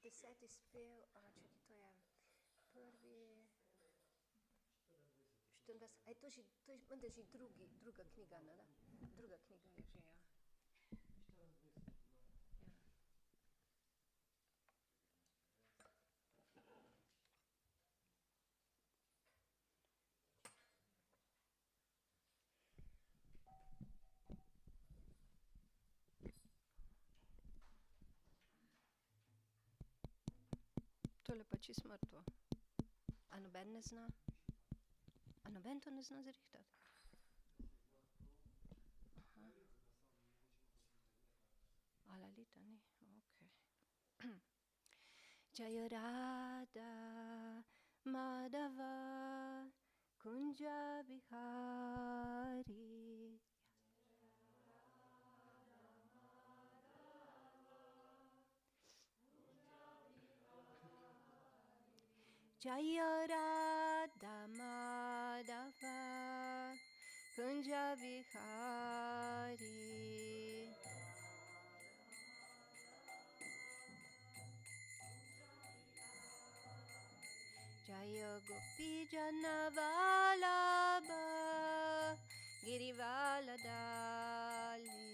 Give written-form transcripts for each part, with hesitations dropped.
10. spev, čakaj, to je prvi, 24, aj to je menda že druga knjiga, ne? Druga knjiga je že, ja. Tole pa čisto mrtvo. A noben ne zna? A noben to ne zna zrihtati? Aha. A Lalita ni? Okej. Jaya Radha Madhava Kunja Vihari Jaya Radha Madhava Kunja Vihari Jaya Gopi Jana Vallabha Girivaladali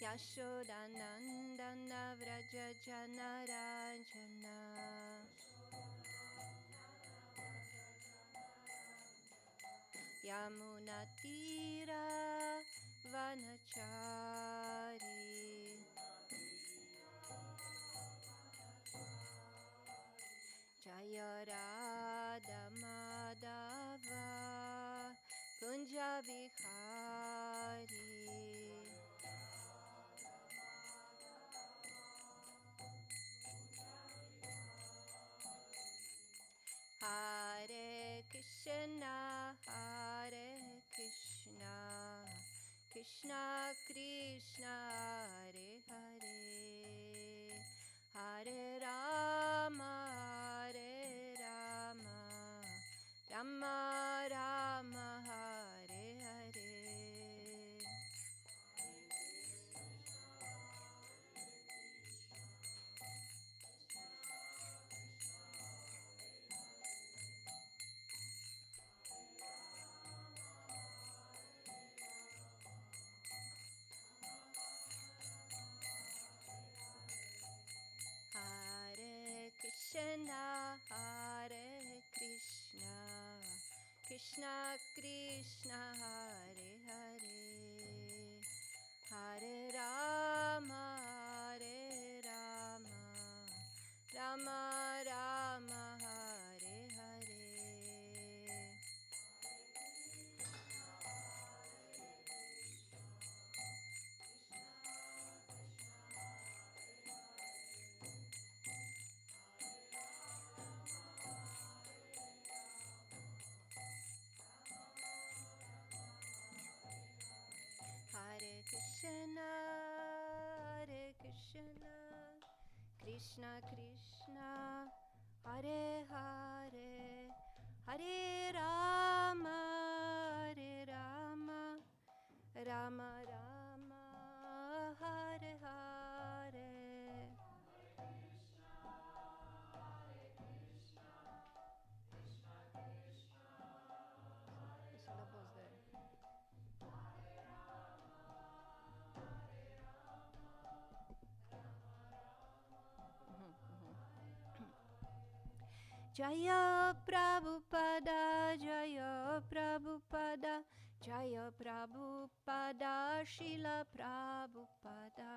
Yashodanandana Vraja Jana Ranjana Yamunatira Vanachari Jaya Radha Madhava Kunja Vihari Hare Krishna, Hare Krishna, Krishna Krishna, Hare Hare, Hare Rama, Hare Rama, Rama Rama, Hare Hare. Hare Krishna, Hare Krishna, Krishna Krishna, Hare Hare, Hare Rama, Hare Rama, Rama Rama, Hare Hare. Hare Krishna, Hare Krishna, Krishna Krishna, Hare Hare, Hare Rama, Hare Rama, Rama Rama, Hare Hare. Mislim, da bo zdaj. Jaya Prabhupada, Jaya Prabhupada, Jaya Prabhupada, Srila Prabhupada.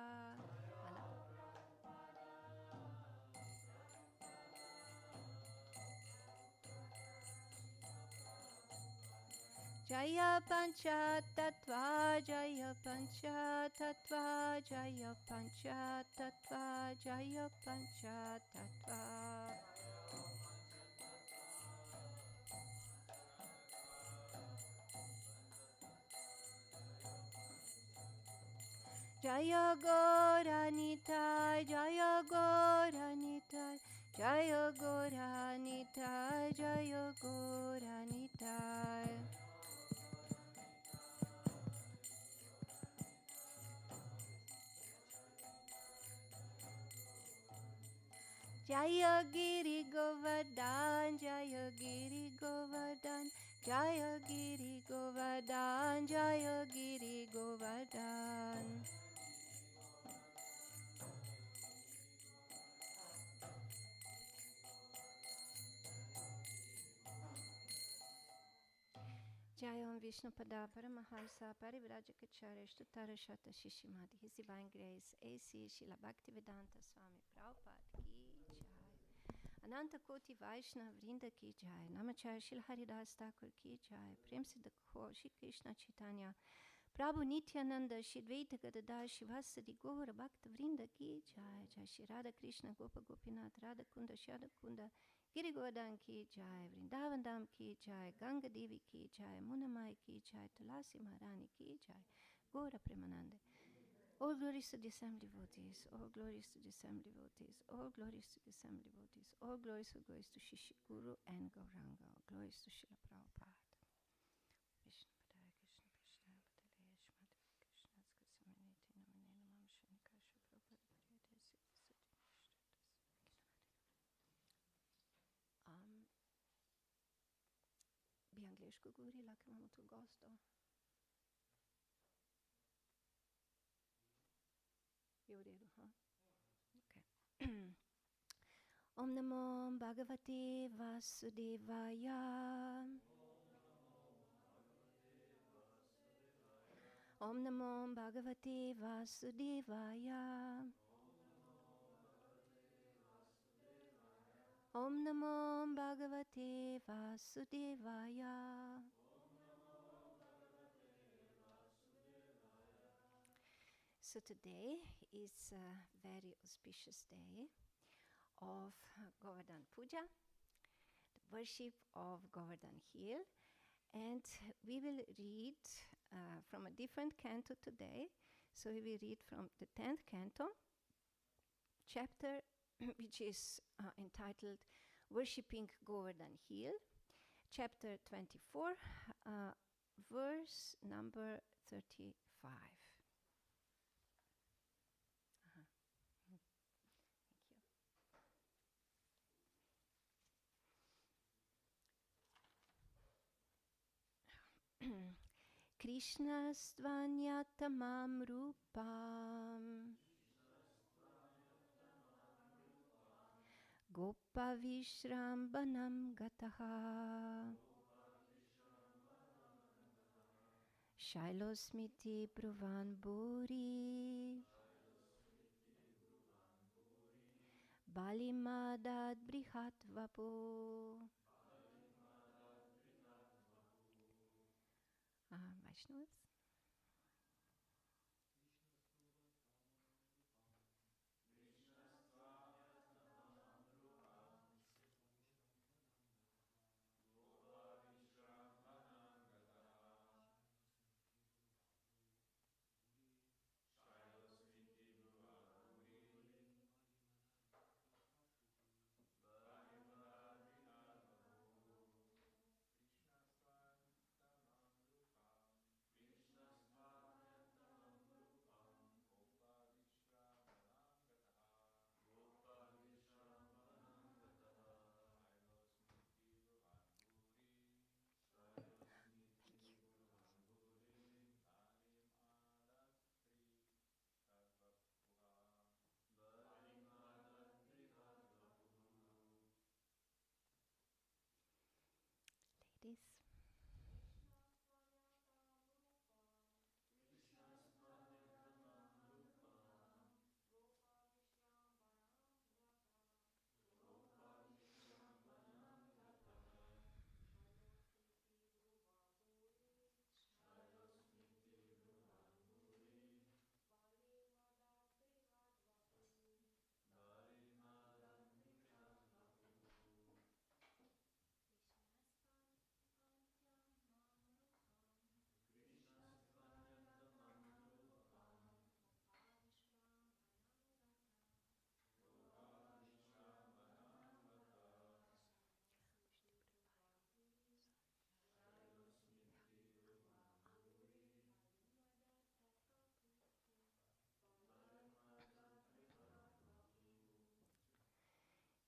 Jaya Panchatattva, Jaya Panchatattva, Jaya Panchatattva, Jaya Panchatattva. Jaya Gauranitai, Jaya Gauranitai, Jaya Gauranitai, Jaya Gauranitai. Jaya Giri Govardhan, Jaya Giri Govardhan, Jaya Giri Govardhan, Jaya Giri Govardhan. Jayam Vishnupada Paramahansa Parivrajacharya Shtutara Shata Shishimadi. His Divine Grace A.C. Srila Bhaktivedanta Swami Prabhupada Ki Jai. Ananta Koti Vaishnav Vrinda Ki Jai. Namacharya Srila Haridas Thakur Ki Jai. Prem Siddha Kho Shri Krishna Chaitanya Prabhu Nityananda Shri Dvaita Gadadhar Shivasadi Gaura Bhakta Vrinda Ki Jai. Jai Shri Radha Krishna Gopa Gopinath Radha Kunda Shada Kunda Giri Govardhan Ki Jai, Vrindavan Dham Ki Jai, Ganga Devi Ki Jai, Munamai Ki Jai, Tulasi Maharani Ki Jai, Gaura Premanande. All glories to the assembly devotees, all glories to the assembly devotees, all glories to the assembly devotees, all glories to Shishi Guru and Gauranga, all glories to Srila Prabhupada. Krishna Padaya Krishna Krishna Padaya Shmati Krishna Skatsamani Namane Namam Shanikasha Prabhupada Bi angliško govorila, ker imamo tu gostov. Je v redu, ha? Okay. Om Namo Bhagavate Vasudevaya. Om Namo Bhagavate Vasudevaya. Om Namo Bhagavate Vasudevaya. So today is a very auspicious day of Govardhan Puja, the worship of Govardhan Hill, and we will read from a different canto today. So we will read from the 10th canto, chapter which is entitled Worshipping Govardhan Hill, chapter 24, verse number 35. Krishna Stvanya-tamam Rupam Gopa Vishrambanam Gataha Shailosmiti Bruvan Bhuri Balimadad Brihat Vapo. Vaishnavas.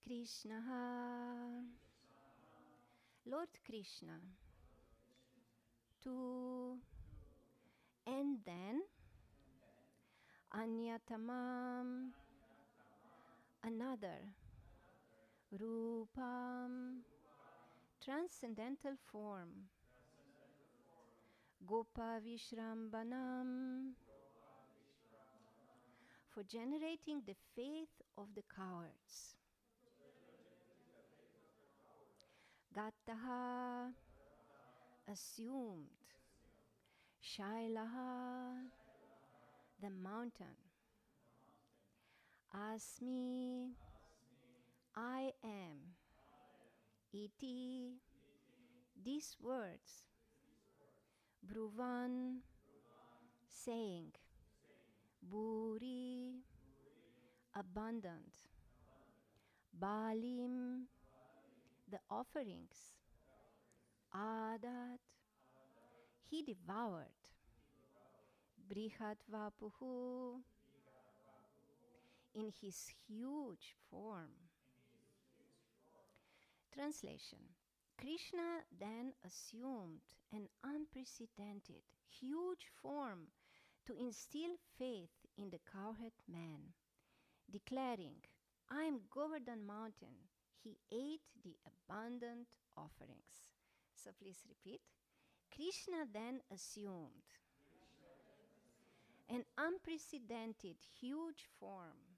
Krishna, Lord Krishna, tu, and then Anyatamam, another, Rupam, transcendental form, Gopa Vishrambanam, for generating the faith of the cowards. Gataha, assumed. Shailaha, the mountain. Asmi, I am. Iti, these words. Bruvan, saying. Buri, abundant. Balim, the offerings. Adat, he devoured. Brihat Vapuhu, in his huge form. Translation. Krishna then assumed an unprecedented, huge form to instill faith in the cowherd man. Declaring, I am Govardhan mountain, he ate the abundant offerings. So please repeat. Krishna then assumed an unprecedented, huge form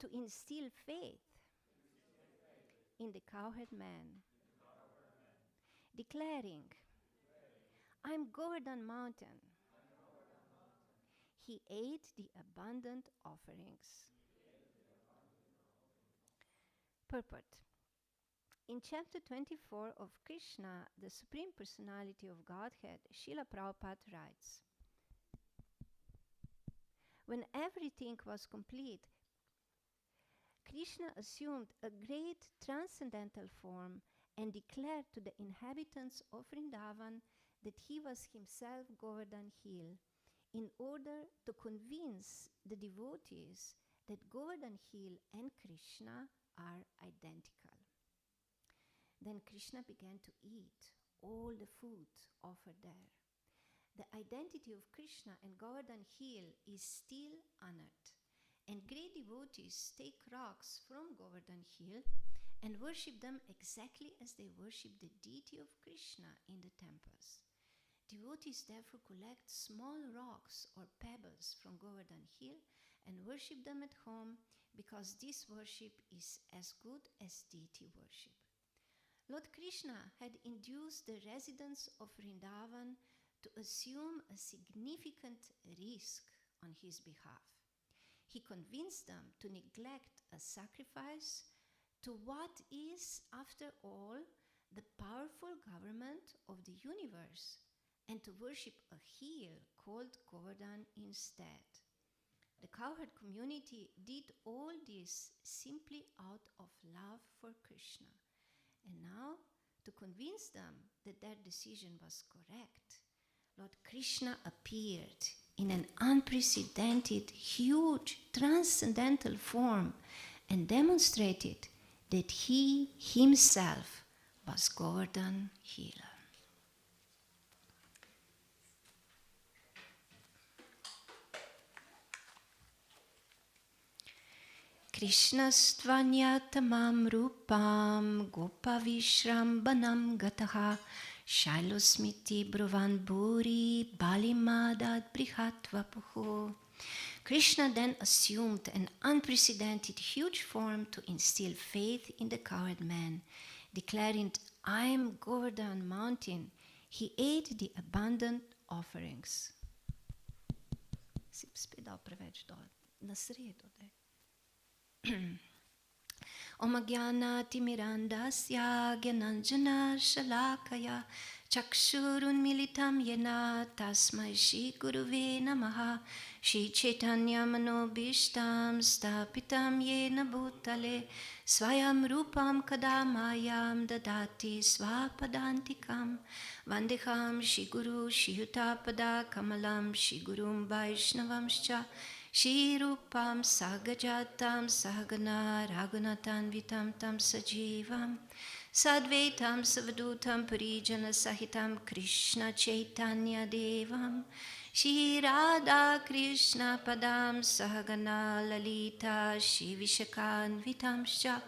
to instill faith in the cowherd man, declaring, I am Govardhan mountain. He ate the abundant offerings. Purport. In chapter 24 of Krishna, the Supreme Personality of Godhead, Srila Prabhupada writes, when everything was complete, Krishna assumed a great transcendental form and declared to the inhabitants of Vrindavan that he was himself Govardhan Hill, in order to convince the devotees that Govardhan Hill and Krishna are identical. Then Krishna began to eat all the food offered there. The identity of Krishna and Govardhan Hill is still honored, and great devotees take rocks from Govardhan Hill and worship them exactly as they worship the deity of Krishna in the temples. Devotees therefore collect small rocks or pebbles from Govardhan Hill and worship them at home, because this worship is as good as deity worship. Lord Krishna had induced the residents of Vrindavan to assume a significant risk on his behalf. He convinced them to neglect a sacrifice to what is, after all, the powerful government of the universe, and to worship a hill called Govardhan instead. The cowherd community did all this simply out of love for Krishna. And now, to convince them that their decision was correct, Lord Krishna appeared in an unprecedented, huge, transcendental form and demonstrated that he himself was Govardhan Hill. Krishnastvanyatamam rupam gopa vishrambanam gataha shailosmiti bruvan buri balimadad brihatvapuhu. Krishna then assumed an unprecedented huge form to instill faith in the cowherd man, declaring, I am Govardhan mountain. He ate the abundant offerings. Si spedal preveč dol, na sredo, daj. Om Jnana Timirandasya Gyananjana Shalakaya Chakshurun Militam Yena Tasmai Shri Guruve Namaha Shri Chaitanya Manobishtam Stapitam Yena Bhutale Swayam Rupam Kadamayam Dadati Swapadantikam Vandeham Shri Guru Shri Yutapada Kamalam Shri Gurum Vaishnavamscha Shri Rupam Sagajatam Sahagana Raghunatanvitam Tam Sajivam Sadvaitam Savadutam Parijana Sahitam Krishna Chaitanya Devam Shri Radha Krishna Padam Sahagana Lalita Shri Vishakanvitamscha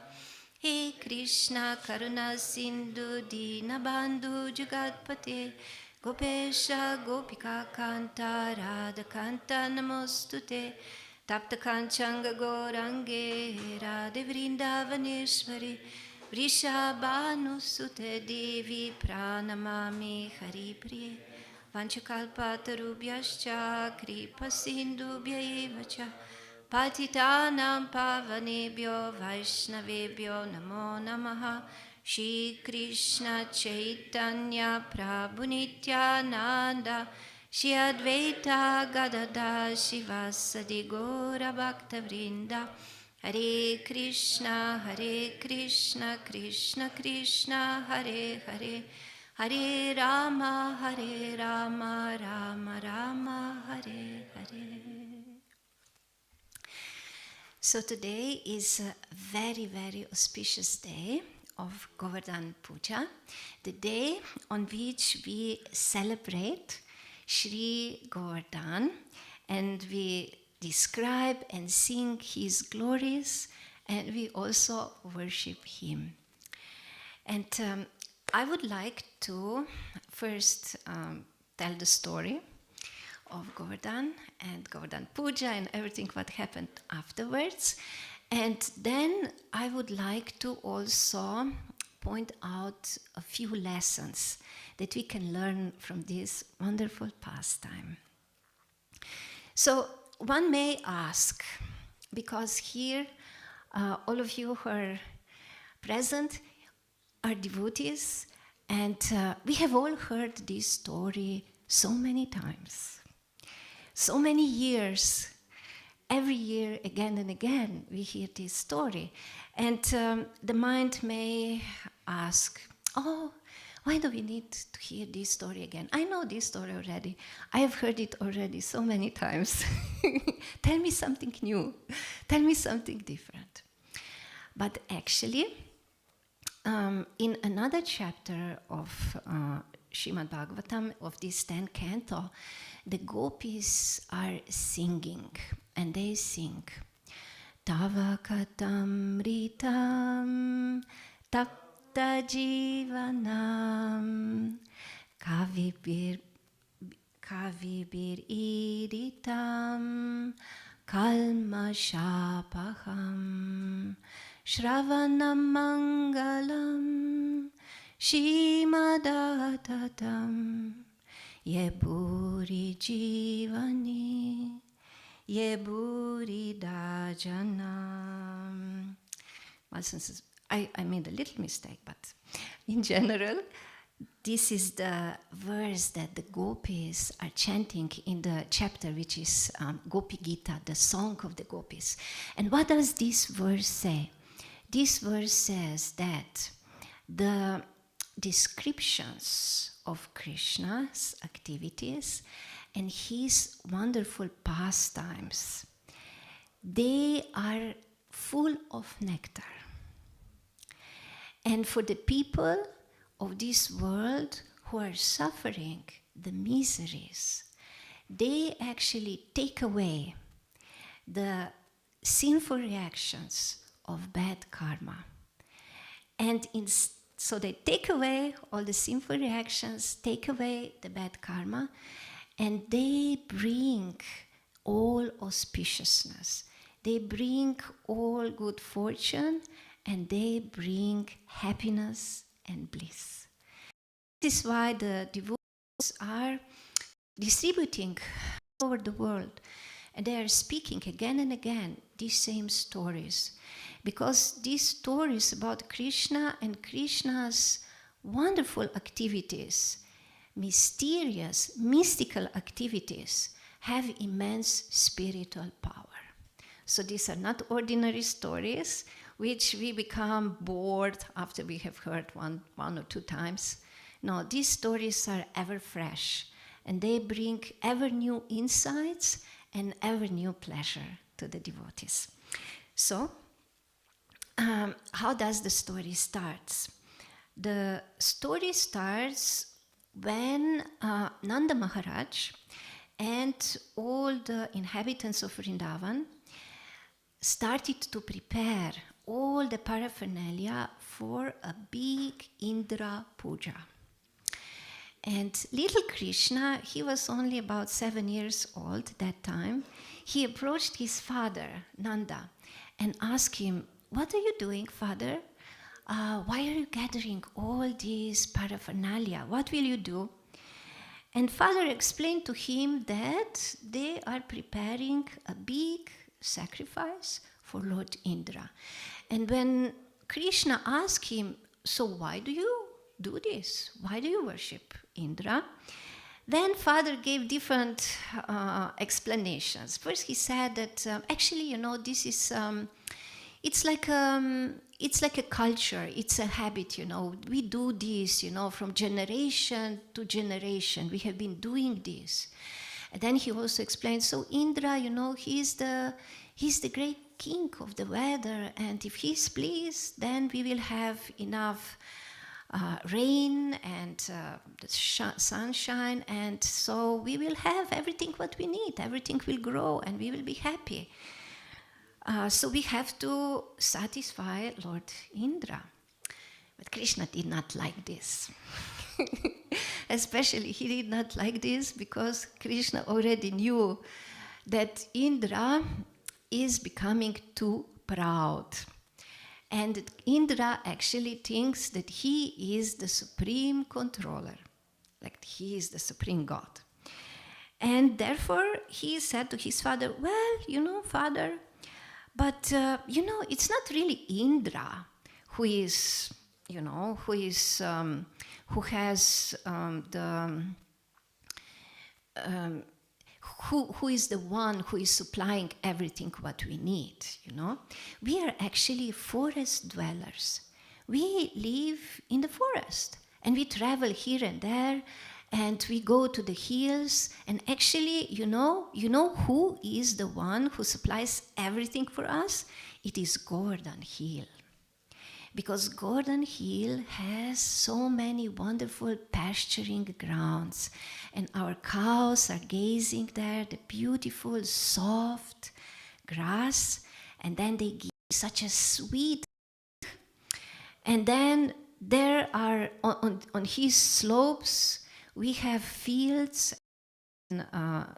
He Krishna Karuna Sindhu Dinabandhu Jagatpate Gopesha Gopika Kanta Radha Kanta Namostute Tapta Kanchanga Gorange Radhe Vrindavaneshwari Vrishabhanusute Devi Pranamami Haripriye Vanchakalpatarubhyascha Kripa Sindhubhya evacha Patitanam Pavanebhyo Vaishnavebhyo Namo Namaha Shri Krishna Chaitanya Prabhu Nityananda Shri Advaita Gadada Shivasadi Gora Bhakta Vrinda Hare Krishna Krishna Krishna Hare Hare Hare Rama Rama Rama Hare Hare. So today is a very, very auspicious day of Govardhan Puja, the day on which we celebrate Shri Govardhan and we describe and sing his glories and we also worship him. And I would like to first tell the story of Govardhan and Govardhan Puja and everything what happened afterwards. And then I would like to also point out a few lessons that we can learn from this wonderful pastime. So one may ask, because here all of you who are present are devotees, and we have all heard this story so many times. So many years, every year, again and again, we hear this story. And the mind may ask, oh, why do we need to hear this story again? I know this story already. I have heard it already so many times. Tell me something new. Tell me something different. But actually, in another chapter of Srimad Bhagavatam, of this 10th canto, the gopis are singing, and they sing Tava katam ritam tapta jivanam kavibir iritam kalmashapaham shravanam mangalam shimadatam Yeburi jivani, yeburi dajanam. Well, since I made a little mistake, but in general, this is the verse that the gopis are chanting in the chapter which is Gopi Gita, the song of the gopis. And what does this verse say? This verse says that the descriptions of Krishna's activities and his wonderful pastimes, they are full of nectar. And for the people of this world who are suffering the miseries, they actually take away the sinful reactions of bad karma. And so they take away all the sinful reactions, take away the bad karma, and they bring all auspiciousness. They bring all good fortune, and they bring happiness and bliss. This is why the devotees are distributing all over the world, and they are speaking again and again these same stories. Because these stories about Krishna and Krishna's wonderful activities, mysterious, mystical activities, have immense spiritual power. So these are not ordinary stories which we become bored after we have heard one or two times. No, these stories are ever fresh, and they bring ever new insights and ever new pleasure to the devotees. So, how does the story start? The story starts when Nanda Maharaj and all the inhabitants of Vrindavan started to prepare all the paraphernalia for a big Indra puja. And little Krishna, he was only about 7 years old that time. He approached his father, Nanda, and asked him, "What are you doing, father? Why are you gathering all these paraphernalia? What will you do?" And father explained to him that they are preparing a big sacrifice for Lord Indra. And when Krishna asked him, "So why do you do this? Why do you worship Indra?" Then father gave different explanations. First he said that actually, this is it's like a culture, it's a habit, We do this, from generation to generation. We have been doing this. And then he also explained, so Indra, he's the great king of the weather, and if he's pleased, then we will have enough rain and the sunshine, and so we will have everything what we need. Everything will grow, and we will be happy. So we have to satisfy Lord Indra. But Krishna did not like this. Especially he did not like this because Krishna already knew that Indra is becoming too proud. And Indra actually thinks that he is the supreme controller, like he is the supreme god. And therefore he said to his father, "Well, father, but it's not really Indra who is, who has who is the one who is supplying everything what we need, We are actually forest dwellers. We live in the forest, and we travel here and there, and we go to the hills, and actually, who is the one who supplies everything for us? It is Govardhan Hill. Because Govardhan Hill has so many wonderful pasturing grounds, and our cows are gazing there, the beautiful, soft grass, and then they give such a sweet. And then there are, on his slopes, we have fields and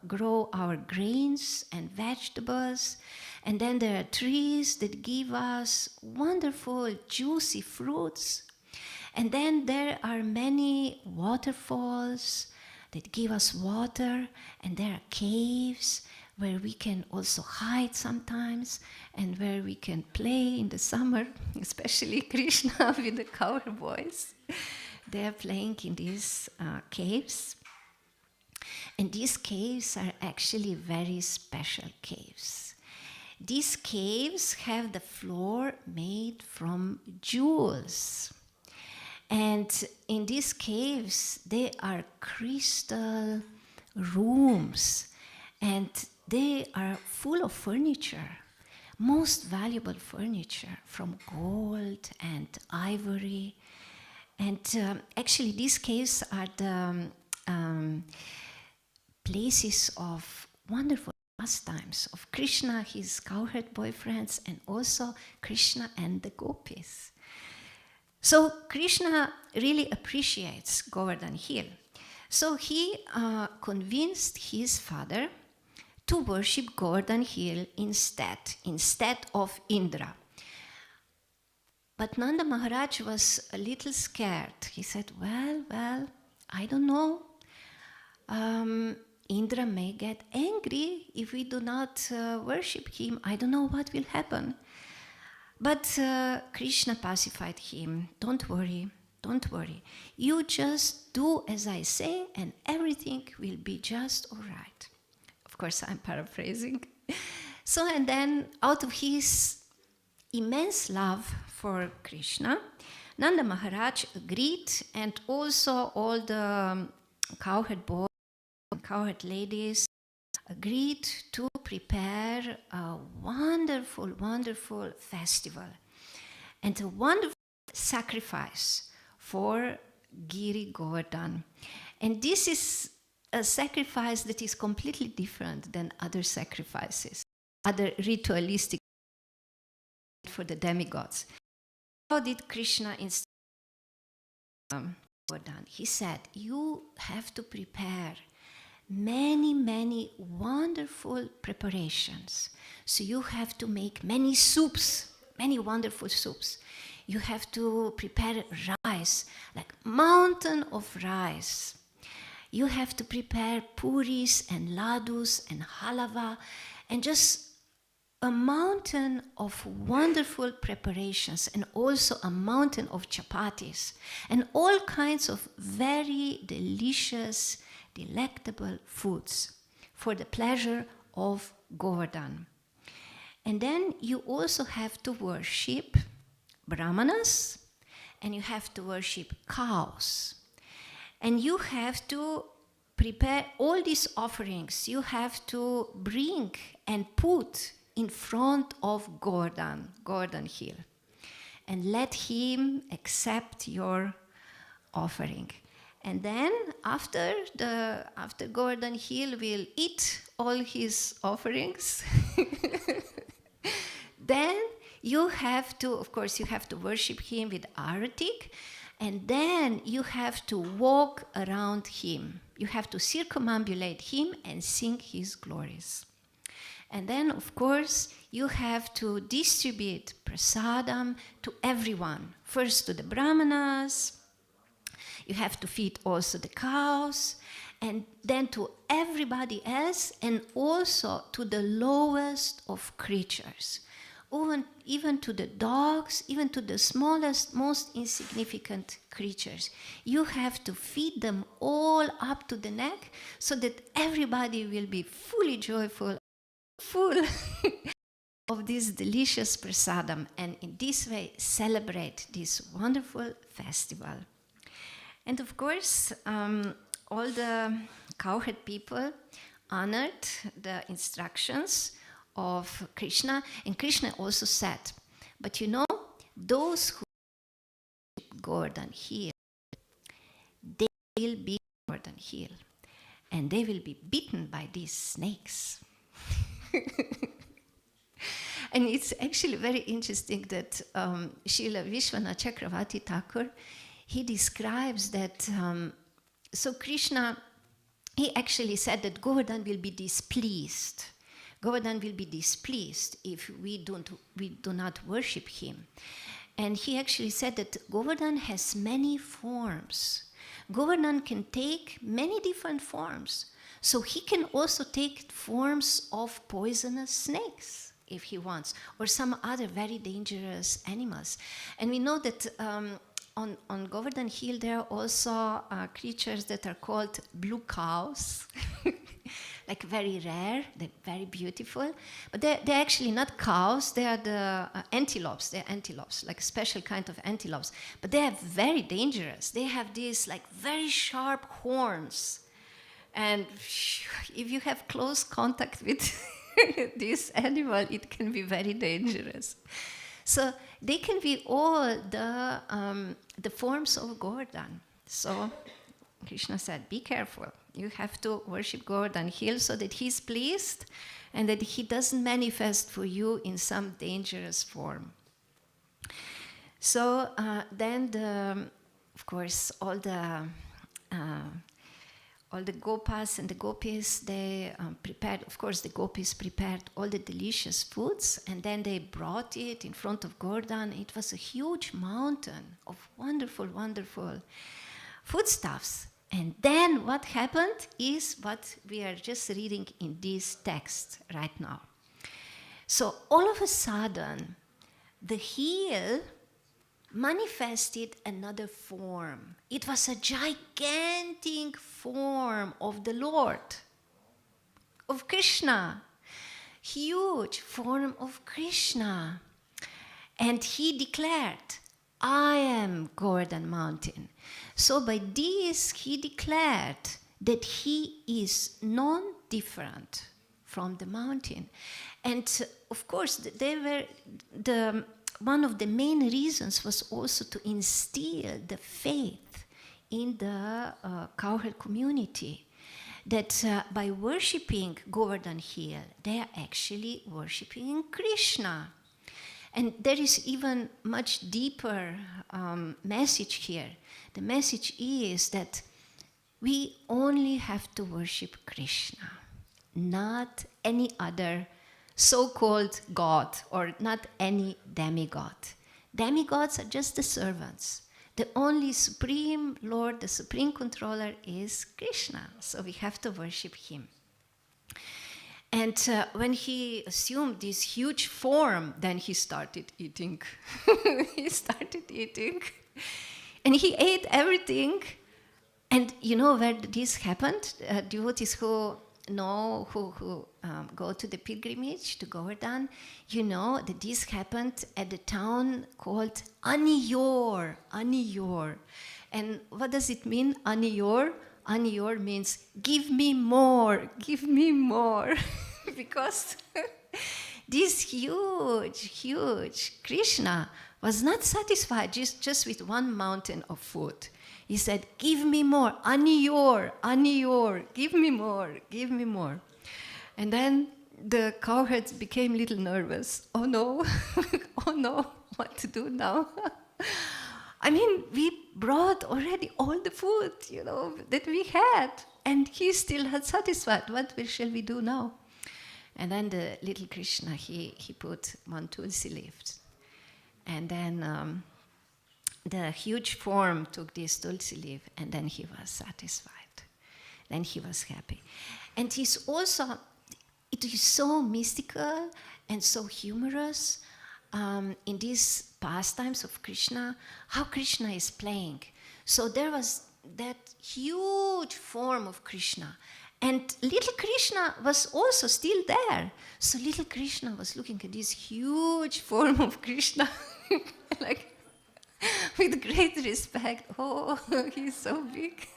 grow our grains and vegetables. And then there are trees that give us wonderful, juicy fruits. And then there are many waterfalls that give us water. And there are caves where we can also hide sometimes, and where we can play in the summer, especially Krishna with the cowboys. They are playing in these caves. And these caves are actually very special caves. These caves have the floor made from jewels. And in these caves, they are crystal rooms. And they are full of furniture, most valuable furniture from gold and ivory. And actually, these caves are the places of wonderful pastimes of Krishna, his cowherd boyfriends, and also Krishna and the gopis. So Krishna really appreciates Govardhan Hill. So he convinced his father to worship Govardhan Hill instead of Indra. But Nanda Maharaj was a little scared. He said, well, I don't know. Indra may get angry if we do not worship him. I don't know what will happen. But Krishna pacified him. Don't worry. You just do as I say, and everything will be just all right. Of course, I'm paraphrasing. So, and then out of his immense love for Krishna, Nanda Maharaj agreed, and also all the cowherd boys, cowherd ladies agreed to prepare a wonderful, wonderful festival and a wonderful sacrifice for Giri Govardhan. And this is a sacrifice that is completely different than other sacrifices, other ritualistic for the demigods. How did Krishna instruct Govardhan? He said, you have to prepare many, many wonderful preparations. So you have to make many soups, many wonderful soups. You have to prepare rice, like mountain of rice. You have to prepare puris and ladus and halava and just a mountain of wonderful preparations, and also a mountain of chapatis and all kinds of very delicious, delectable foods for the pleasure of Govardhan. And then you also have to worship brahmanas, and you have to worship cows. And you have to prepare all these offerings. You have to bring and put in front of Govardhan hill, and let him accept your offering. And then after Govardhan hill will eat all his offerings, then you have to, of course, you have to worship him with aratik, and then you have to walk around him. You have to circumambulate him and sing his glories. And then, of course, you have to distribute prasadam to everyone. First to the brahmanas, you have to feed also the cows, and then to everybody else, and also to the lowest of creatures. Even to the dogs, even to the smallest, most insignificant creatures. You have to feed them all up to the neck, so that everybody will be fully joyful, full of this delicious prasadam, and in this way celebrate this wonderful festival. And of course, all the cowherd people honored the instructions of Krishna, and Krishna also said, but you know, those who Govardhan hill, they will be Govardhan hill, and they will be bitten by these snakes. And it's actually very interesting that Srila Vishwanath Chakravarti Thakur, he describes that, so Krishna, he actually said that Govardhan will be displeased. Govardhan will be displeased if we do not worship him. And he actually said that Govardhan has many forms. Govardhan can take many different forms. So he can also take forms of poisonous snakes if he wants, or some other very dangerous animals. And we know that on Govardhan hill there are also creatures that are called blue cows, like very rare, they're very beautiful. But they're actually not cows, they are the antelopes. They're antelopes, like a special kind of antelopes. But they are very dangerous. They have these like very sharp horns. And if you have close contact with this animal, it can be very dangerous. So they can be all the forms of Govardhan. So Krishna said, be careful. You have to worship Govardhan hill so that he's pleased and that he doesn't manifest for you in some dangerous form. So then, of course, all the gopas and the gopis, they prepared, of course, the gopis prepared all the delicious foods, and then they brought it in front of Govardhan. It was a huge mountain of wonderful, wonderful foodstuffs. And then what happened is what we are just reading in this text right now. So all of a sudden, the hill manifested another form. It was a gigantic form of the Lord, of Krishna, huge form of Krishna. And he declared, I am Govardhan mountain. So by this he declared that he is non-different from the mountain. And of course, one of the main reasons was also to instill the faith in the cowherd community, that by worshipping Govardhan Hill, they are actually worshipping Krishna. And there is even much deeper message here. The message is that we only have to worship Krishna, not any other so-called god or not any demigod. Demigods are just the servants. The only supreme Lord, the supreme controller is Krishna. So we have to worship him. And when he assumed this huge form, then he started eating. He started eating. And he ate everything. And you know where this happened? Devotees who know, who go to the pilgrimage to Govardhan, you know that this happened at the town called Aniyor. Aniyor. And what does it mean, Aniyor? Aniyor means, give me more, give me more. Because this huge Krishna was not satisfied just with one mountain of food. He said, give me more, Aniyor, Aniyor, give me more, give me more. And then the cowherds became a little nervous. Oh no, oh no, what to do now? I mean, we brought already all the food, that we had, and he still had satisfied. What shall we do now? And then the little Krishna, he put one tulsi leaf. And then the huge form took this tulsi leaf, and then he was satisfied. Then he was happy. And it is so mystical and so humorous in these pastimes of Krishna, how Krishna is playing. So there was that huge form of Krishna, and little Krishna was also still there. So little Krishna was looking at this huge form of Krishna, like with great respect. Oh, he's so big.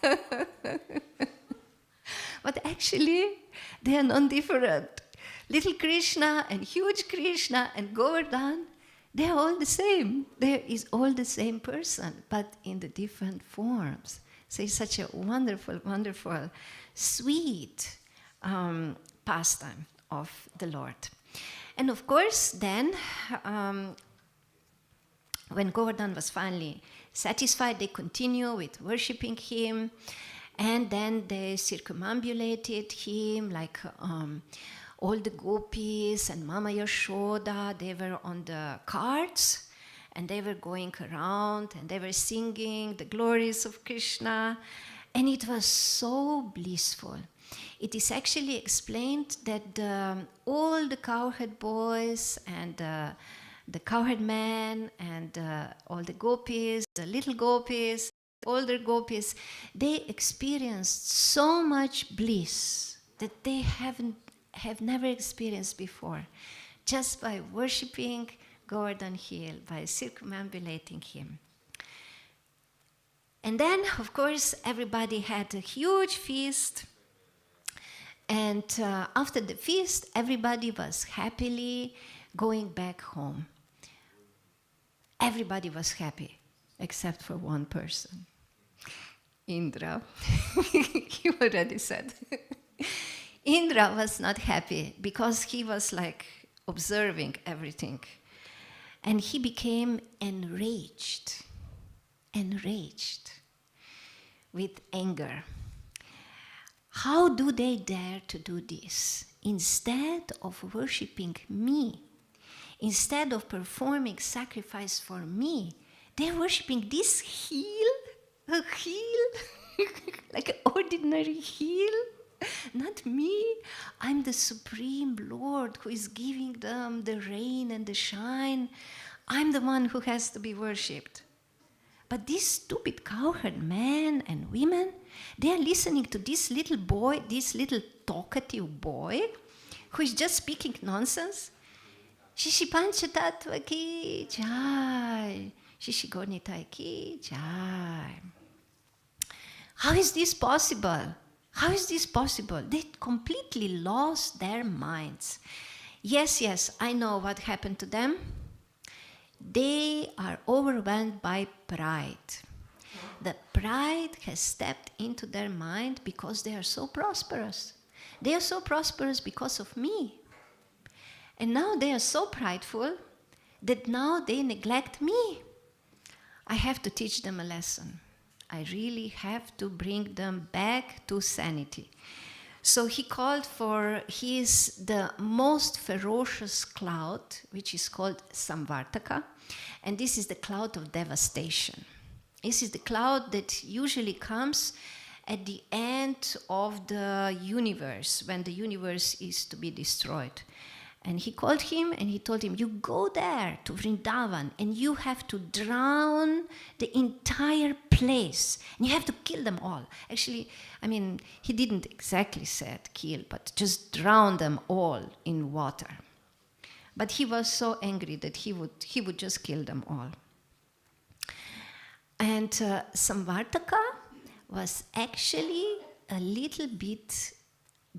But actually, they are non-different. Little Krishna and huge Krishna and Govardhan, they are all the same. There is all the same person, but in the different forms. So it's such a wonderful, wonderful, sweet pastime of the Lord. And of course, then, when Govardhan was finally satisfied, they continue with worshipping him, and then they circumambulated him, like all the gopis and Mama Yashoda, they were on the carts, and they were going around, and they were singing the glories of Krishna, and it was so blissful. It is actually explained that all the cowherd boys and the cowherd men and all the gopis, the little gopis, older gopis, they experienced so much bliss that they have never experienced before, just by worshipping Govardhan Hill, by circumambulating him. And then, of course, everybody had a huge feast. And after the feast, everybody was happily going back home. Everybody was happy, except for one person. Indra. He already said. Indra was not happy because he was like observing everything. And he became enraged with anger. How do they dare to do this? Instead of worshipping me, instead of performing sacrifice for me, they're worshipping this heel, a heel, like an ordinary heel. Not me. I'm the Supreme Lord who is giving them the rain and the shine. I'm the one who has to be worshipped. But these stupid cowherd men and women, they are listening to this little boy, this little talkative boy, who is just speaking nonsense. Shishi Panchatattva ki jai. Shishi Gornitai ki jai. How is this possible? How is this possible? They completely lost their minds. Yes, I know what happened to them. They are overwhelmed by pride. The pride has stepped into their mind because they are so prosperous. They are so prosperous because of me. And now they are so prideful that now they neglect me. I have to teach them a lesson. I really have to bring them back to sanity. So he called for the most ferocious cloud, which is called Samvartaka. And this is the cloud of devastation. This is the cloud that usually comes at the end of the universe, when the universe is to be destroyed. And he called him and he told him, you go there to Vrindavan and you have to drown the entire place. And you have to kill them all. Actually, he didn't exactly say kill, but just drown them all in water. But he was so angry that he would just kill them all. And Samvartaka was actually a little bit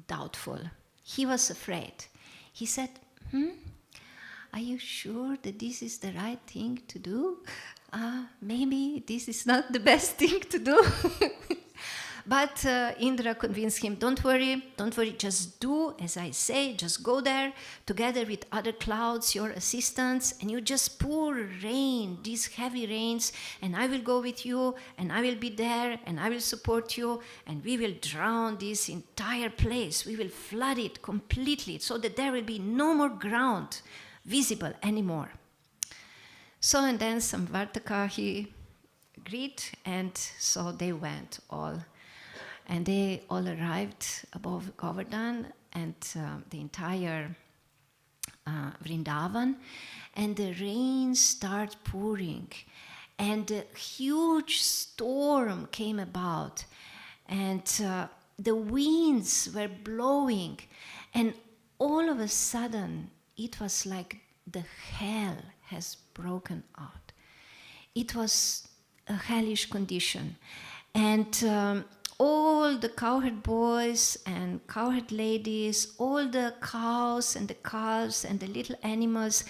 doubtful. He was afraid. He said, are you sure that this is the right thing to do? Maybe this is not the best thing to do. But Indra convinced him, don't worry, just do as I say, just go there together with other clouds, your assistants, and you just pour rain, these heavy rains, and I will go with you, and I will be there, and I will support you, and we will drown this entire place. We will flood it completely so that there will be no more ground visible anymore. So, and then Samvartaka, he agreed, and so they went all. And they all arrived above Govardhan and the entire Vrindavan, and the rain started pouring, and a huge storm came about, and the winds were blowing, and all of a sudden it was like the hell has broken out. It was a hellish condition, and all the cowherd boys and cowherd ladies, all the cows and the calves and the little animals,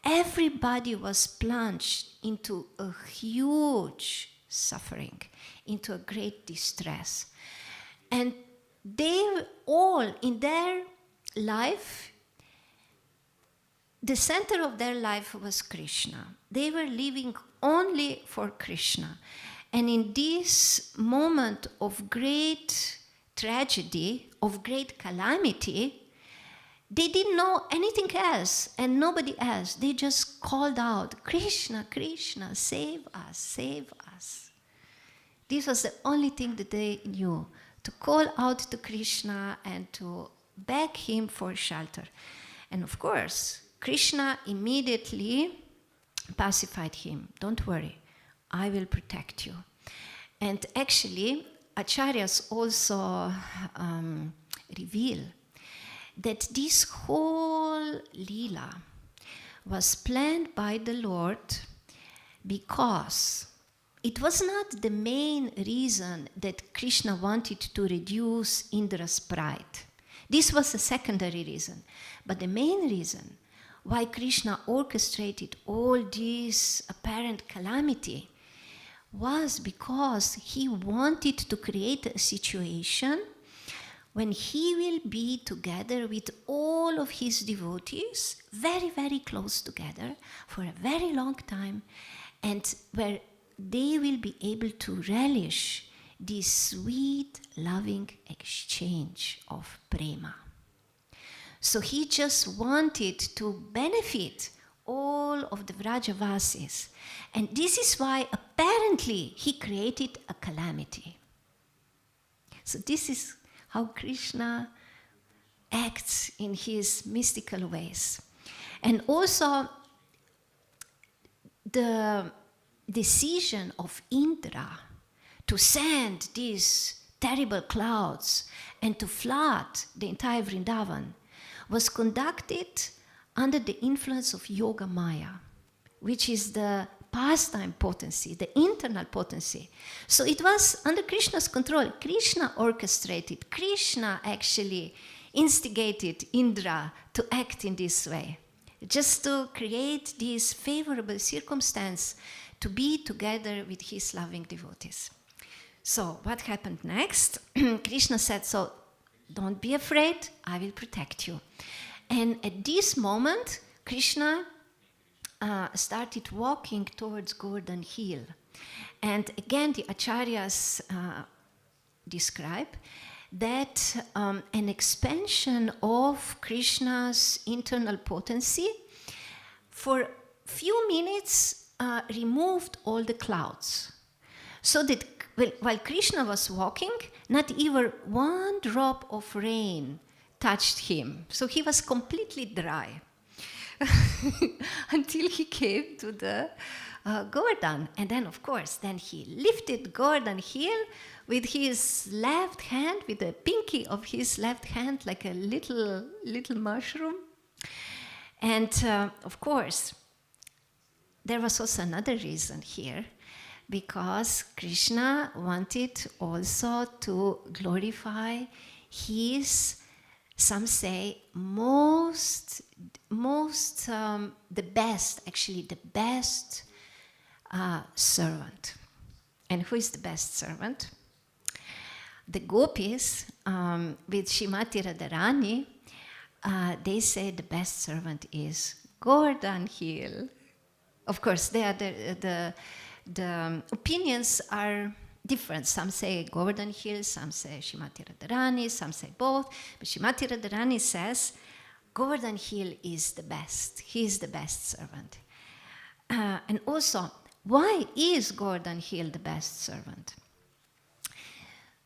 everybody was plunged into a huge suffering, into a great distress. And they all, in their life, the center of their life was Krishna. They were living only for Krishna. And in this moment of great tragedy, of great calamity, they didn't know anything else and nobody else. They just called out, Krishna, Krishna, save us, save us. This was the only thing that they knew, to call out to Krishna and to beg him for shelter. And of course, Krishna immediately pacified him. Don't worry, I will protect you. And actually, Acharyas also reveal that this whole Leela was planned by the Lord because it was not the main reason that Krishna wanted to reduce Indra's pride. This was a secondary reason. But the main reason why Krishna orchestrated all this apparent calamity was because he wanted to create a situation when he will be together with all of his devotees, very, very close together, for a very long time, and where they will be able to relish this sweet, loving exchange of prema. So he just wanted to benefit all of the Vrajavasis. And this is why apparently he created a calamity. So this is how Krishna acts in his mystical ways. And also the decision of Indra to send these terrible clouds and to flood the entire Vrindavan was conducted under the influence of Yoga Maya, which is the pastime potency, the internal potency. So it was under Krishna's control. Krishna orchestrated, Krishna actually instigated Indra to act in this way, just to create this favorable circumstance to be together with his loving devotees. So what happened next? Krishna said, so don't be afraid, I will protect you. And at this moment, Krishna started walking towards Govardhan Hill. And again, the acharyas describe that an expansion of Krishna's internal potency for few minutes removed all the clouds. So that while Krishna was walking, not even one drop of rain touched him. So he was completely dry until he came to the Govardhan. And then, of course, then he lifted Govardhan Hill with his left hand, with the pinky of his left hand, like a little mushroom. And of course, there was also another reason here, because Krishna wanted also to glorify his, some say, the best servant. And who is the best servant? The gopis with Srimati Radharani, they say the best servant is Govardhan Hill. Of course, they are the opinions are different. Some say Govardhan Hill, some say Srimati Radharani, some say both. But Srimati Radharani says Govardhan Hill is the best. He is the best servant. And also, why is Govardhan Hill the best servant?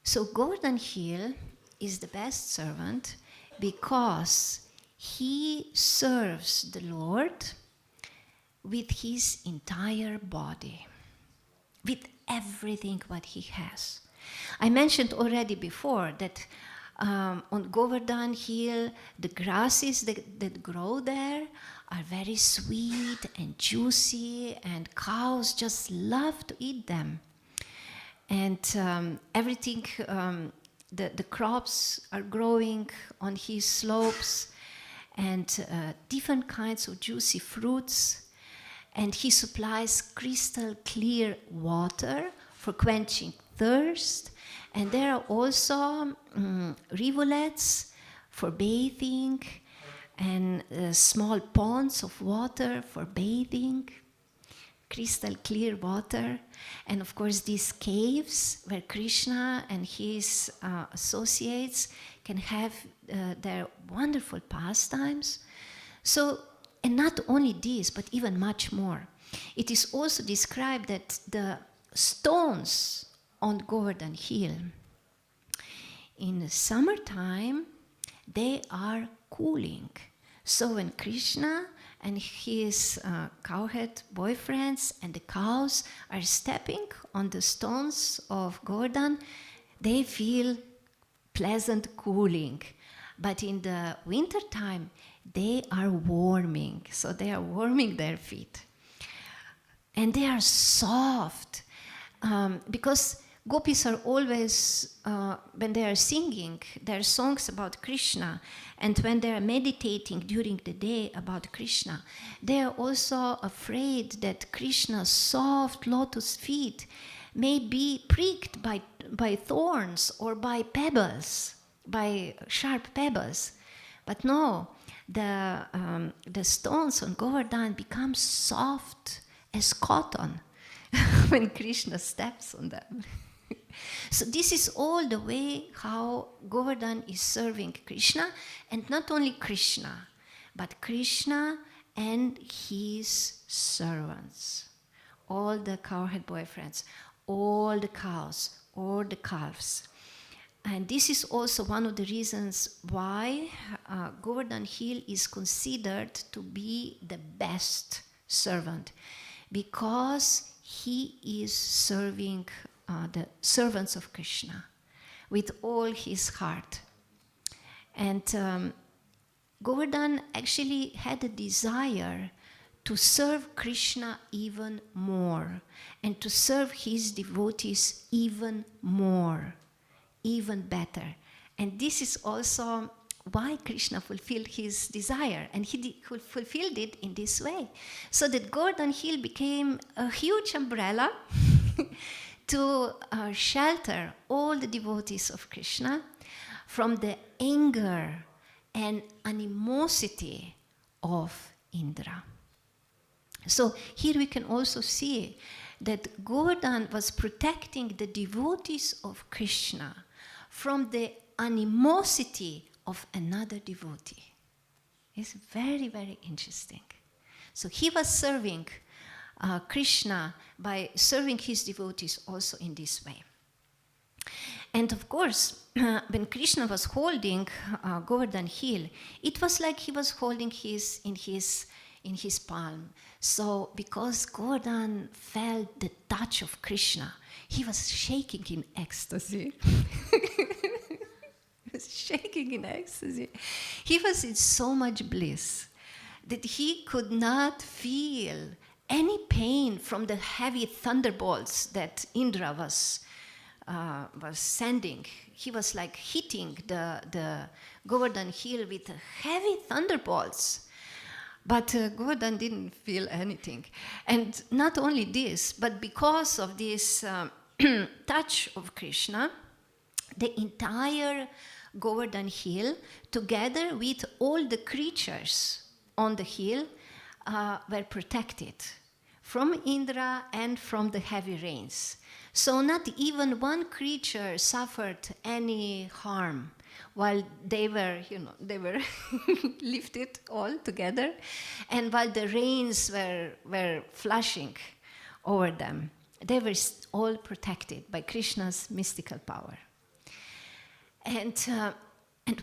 So Govardhan Hill is the best servant because he serves the Lord with his entire body, with everything what he has. I mentioned already before that on Govardhan Hill, the grasses that grow there are very sweet and juicy, and cows just love to eat them. And everything, the crops are growing on his slopes, and different kinds of juicy fruits. And he supplies crystal clear water for quenching thirst. And there are also rivulets for bathing, and small ponds of water for bathing, crystal clear water. And of course, these caves where Krishna and his associates can have their wonderful pastimes. So, and not only this, but even much more. It is also described that the stones on Govardhan Hill, in the summertime, they are cooling. So when Krishna and his cowhead boyfriends and the cows are stepping on the stones of Govardhan, they feel pleasant cooling. But in the winter time, they are warming. So they are warming their feet. And they are soft. Because gopis are always, when they are singing their songs about Krishna, and when they are meditating during the day about Krishna, they are also afraid that Krishna's soft lotus feet may be pricked by thorns or by pebbles, by sharp pebbles. But no, the stones on Govardhan become soft as cotton when Krishna steps on them. So this is all the way how Govardhan is serving Krishna, and not only Krishna, but Krishna and his servants, all the cowhead boyfriends, all the cows, all the calves. And this is also one of the reasons why Govardhan Hill is considered to be the best servant, because he is serving the servants of Krishna with all his heart. And Govardhan actually had a desire to serve Krishna even more and to serve his devotees even more, even better. And this is also why Krishna fulfilled his desire, and he fulfilled it in this way. So that Govardhan Hill became a huge umbrella to shelter all the devotees of Krishna from the anger and animosity of Indra. So here we can also see that Govardhan was protecting the devotees of Krishna from the animosity of another devotee. It's very, very interesting. So he was serving Krishna by serving his devotees also in this way. And of course, when Krishna was holding Govardhan Hill, it was like he was holding in his palm. So because Govardhan felt the touch of Krishna, he was shaking in ecstasy. He was shaking in ecstasy. He was in so much bliss that he could not feel any pain from the heavy thunderbolts that Indra was sending. He was like hitting the Govardhan Hill with heavy thunderbolts. But Govardhan didn't feel anything. And not only this, but because of this touch of Krishna, the entire Govardhan Hill, together with all the creatures on the hill, were protected from Indra and from the heavy rains. So not even one creature suffered any harm while they were lifted all together, and while the rains were flashing over them. They were all protected by Krishna's mystical power. And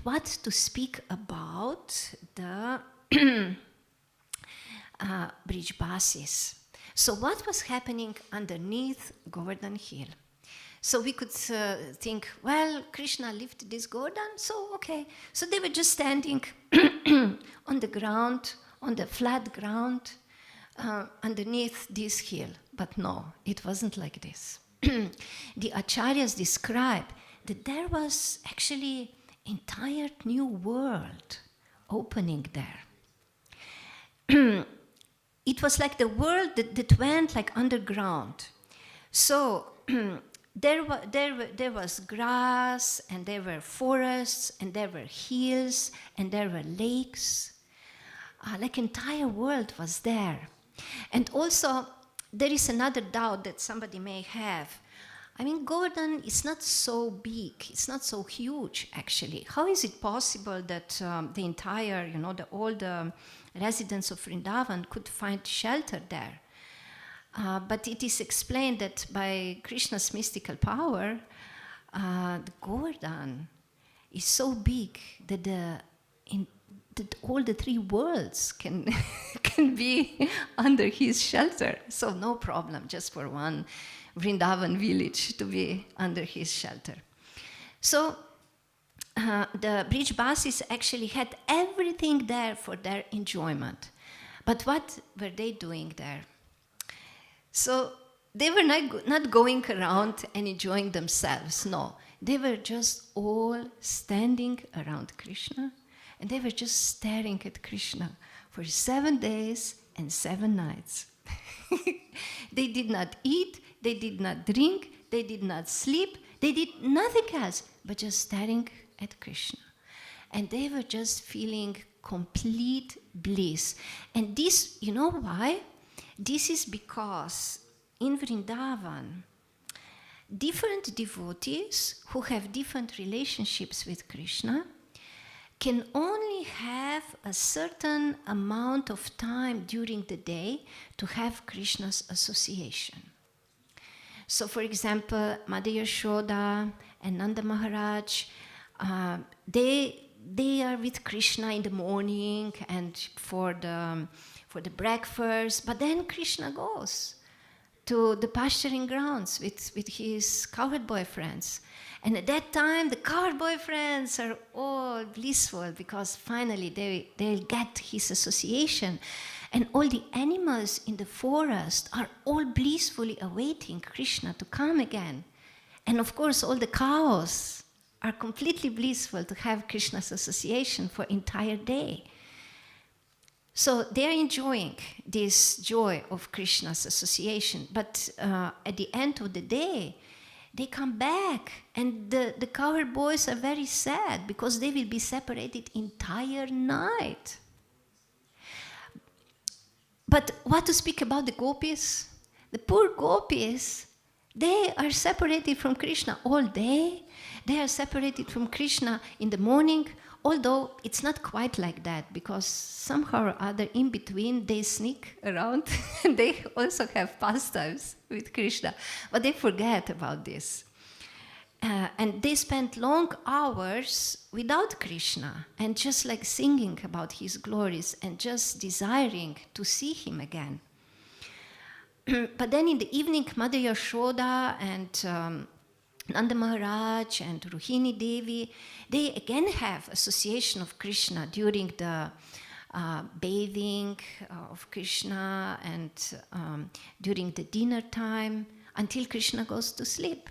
what to speak about the bridge bases. So what was happening underneath Govardhan Hill? So we could think, well, Krishna lifted this Govardhan, so okay. So they were just standing on the ground, on the flat ground, underneath this hill. But no, it wasn't like this. The acharyas describe that there was actually entire new world opening there. It was like the world that went like underground. So there was grass, and there were forests, and there were hills, and there were lakes. Like entire world was there. And also, there is another doubt that somebody may have. I mean, Govardhan is not so big, it's not so huge, actually. How is it possible that the entire, all the residents of Vrindavan could find shelter there? But it is explained that by Krishna's mystical power, the Govardhan is so big that that all the three worlds can be under his shelter. So no problem, just for one Vrindavan village to be under his shelter. So the bridge bases actually had everything there for their enjoyment. But what were they doing there? So they were not going around and enjoying themselves, no. They were just all standing around Krishna, and they were just staring at Krishna for 7 days and 7 nights. They did not eat, they did not drink, they did not sleep, they did nothing else but just staring at Krishna. And they were just feeling complete bliss. And this, you know why? This is because in Vrindavan, different devotees who have different relationships with Krishna can only have a certain amount of time during the day to have Krishna's association. So, for example, Mother Yashoda and Nanda Maharaj, they are with Krishna in the morning and for the breakfast, but then Krishna goes to the pasturing grounds with his cowherd boyfriends. And at that time, the cowherd boyfriends are all blissful because finally they'll get his association. And all the animals in the forest are all blissfully awaiting Krishna to come again. And of course, all the cows are completely blissful to have Krishna's association for entire day. So they are enjoying this joy of Krishna's association. But at the end of the day, they come back, and the cowherd boys are very sad because they will be separated entire night. But what to speak about the gopis? The poor gopis, they are separated from Krishna all day. They are separated from Krishna in the morning, although it's not quite like that, because somehow or other in between they sneak around and they also have pastimes with Krishna, but they forget about this. And they spend long hours without Krishna and just like singing about his glories and just desiring to see him again. But then in the evening, Mother Yashoda and Nanda Maharaj and Rohini Devi, they again have association of Krishna during the bathing of Krishna and during the dinner time until Krishna goes to sleep.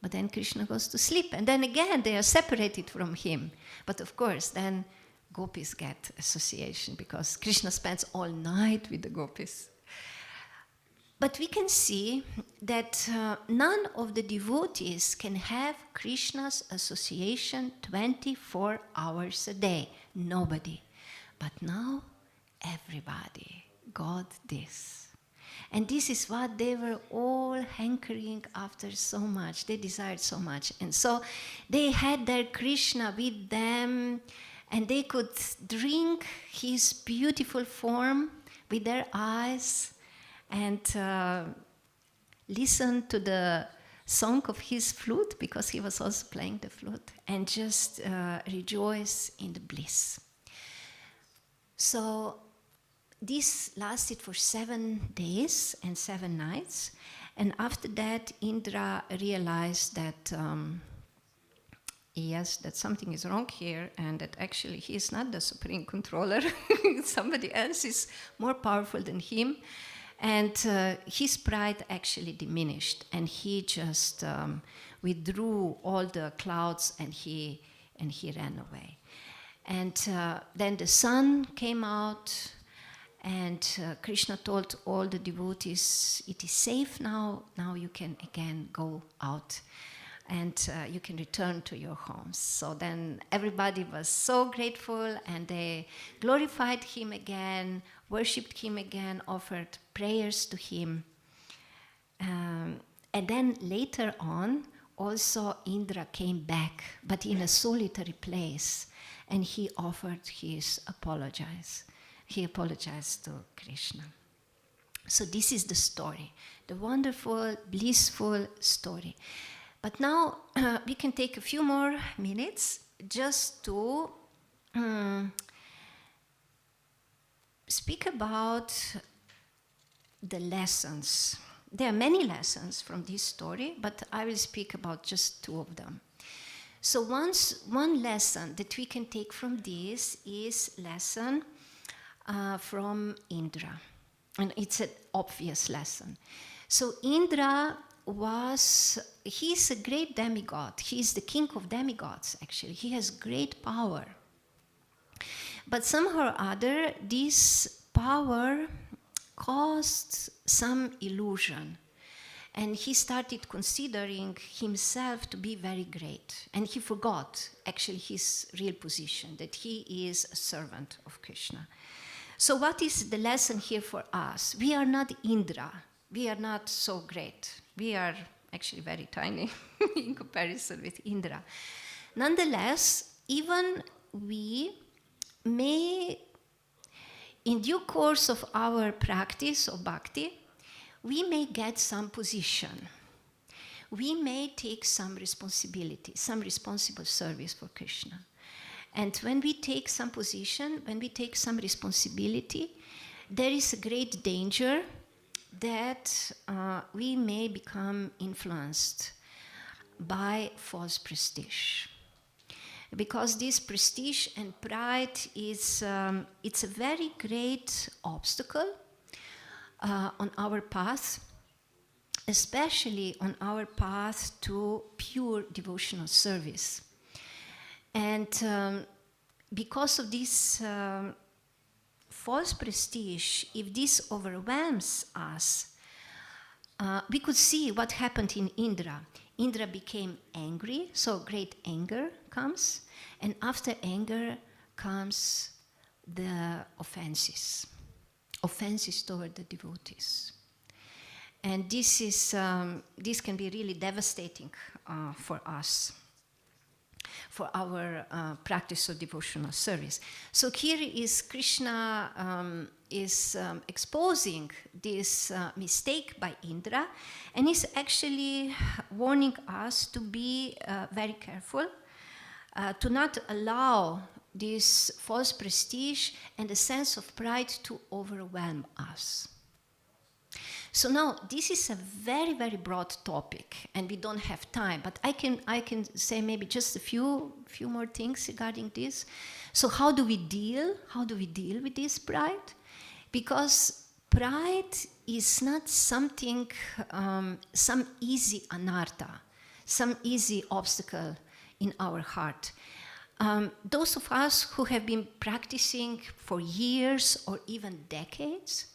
But then Krishna goes to sleep, and then again they are separated from him. But of course, then gopis get association because Krishna spends all night with the gopis. But we can see that none of the devotees can have Krishna's association 24 hours a day. Nobody. But now everybody got this. And this is what they were all hankering after so much. They desired so much. And so they had their Krishna with them, and they could drink his beautiful form with their eyes and listen to the song of his flute, because he was also playing the flute, and just rejoice in the bliss. So this lasted for 7 days and 7 nights, and after that Indra realized that yes, that something is wrong here, and that actually he is not the supreme controller. Somebody else is more powerful than him, and his pride actually diminished, and he just withdrew all the clouds, and he ran away. And then the sun came out. And Krishna told all the devotees, it is safe now, now you can again go out and you can return to your homes. So then everybody was so grateful, and they glorified him again, worshipped him again, offered prayers to him. And then later on, also Indra came back, but in a solitary place, and he offered his apologies. He apologized to Krishna. So this is the story, the wonderful, blissful story. But now we can take a few more minutes just to speak about the lessons. There are many lessons from this story, but I will speak about just 2 of them. So one lesson that we can take from this is lesson from Indra. And it's an obvious lesson. So Indra he's a great demigod. He's the king of demigods, actually. He has great power. But somehow or other, this power caused some illusion. And he started considering himself to be very great. And he forgot, actually, his real position, that he is a servant of Krishna. So what is the lesson here for us? We are not Indra. We are not so great. We are actually very tiny in comparison with Indra. Nonetheless, even we may, in due course of our practice of bhakti, we may get some position. We may take some responsibility, some responsible service for Krishna. And when we take some position, when we take some responsibility, there is a great danger that we may become influenced by false prestige. because this prestige and pride is it's a very great obstacle on our path, especially on our path to pure devotional service. And because of this false prestige, if this overwhelms us, we could see what happened in Indra. Indra became angry, so great anger comes, and after anger comes the offenses toward the devotees. And this can be really devastating for us, for our practice of devotional service. So here is Krishna exposing this mistake by Indra, and is actually warning us to be very careful, to not allow this false prestige and a sense of pride to overwhelm us. So now, this is a very, very broad topic, and we don't have time, but I can say maybe just a few more things regarding this. So how do we deal with this pride? Because pride is not something, some easy anartha, some easy obstacle in our heart. Those of us who have been practicing for years or even decades,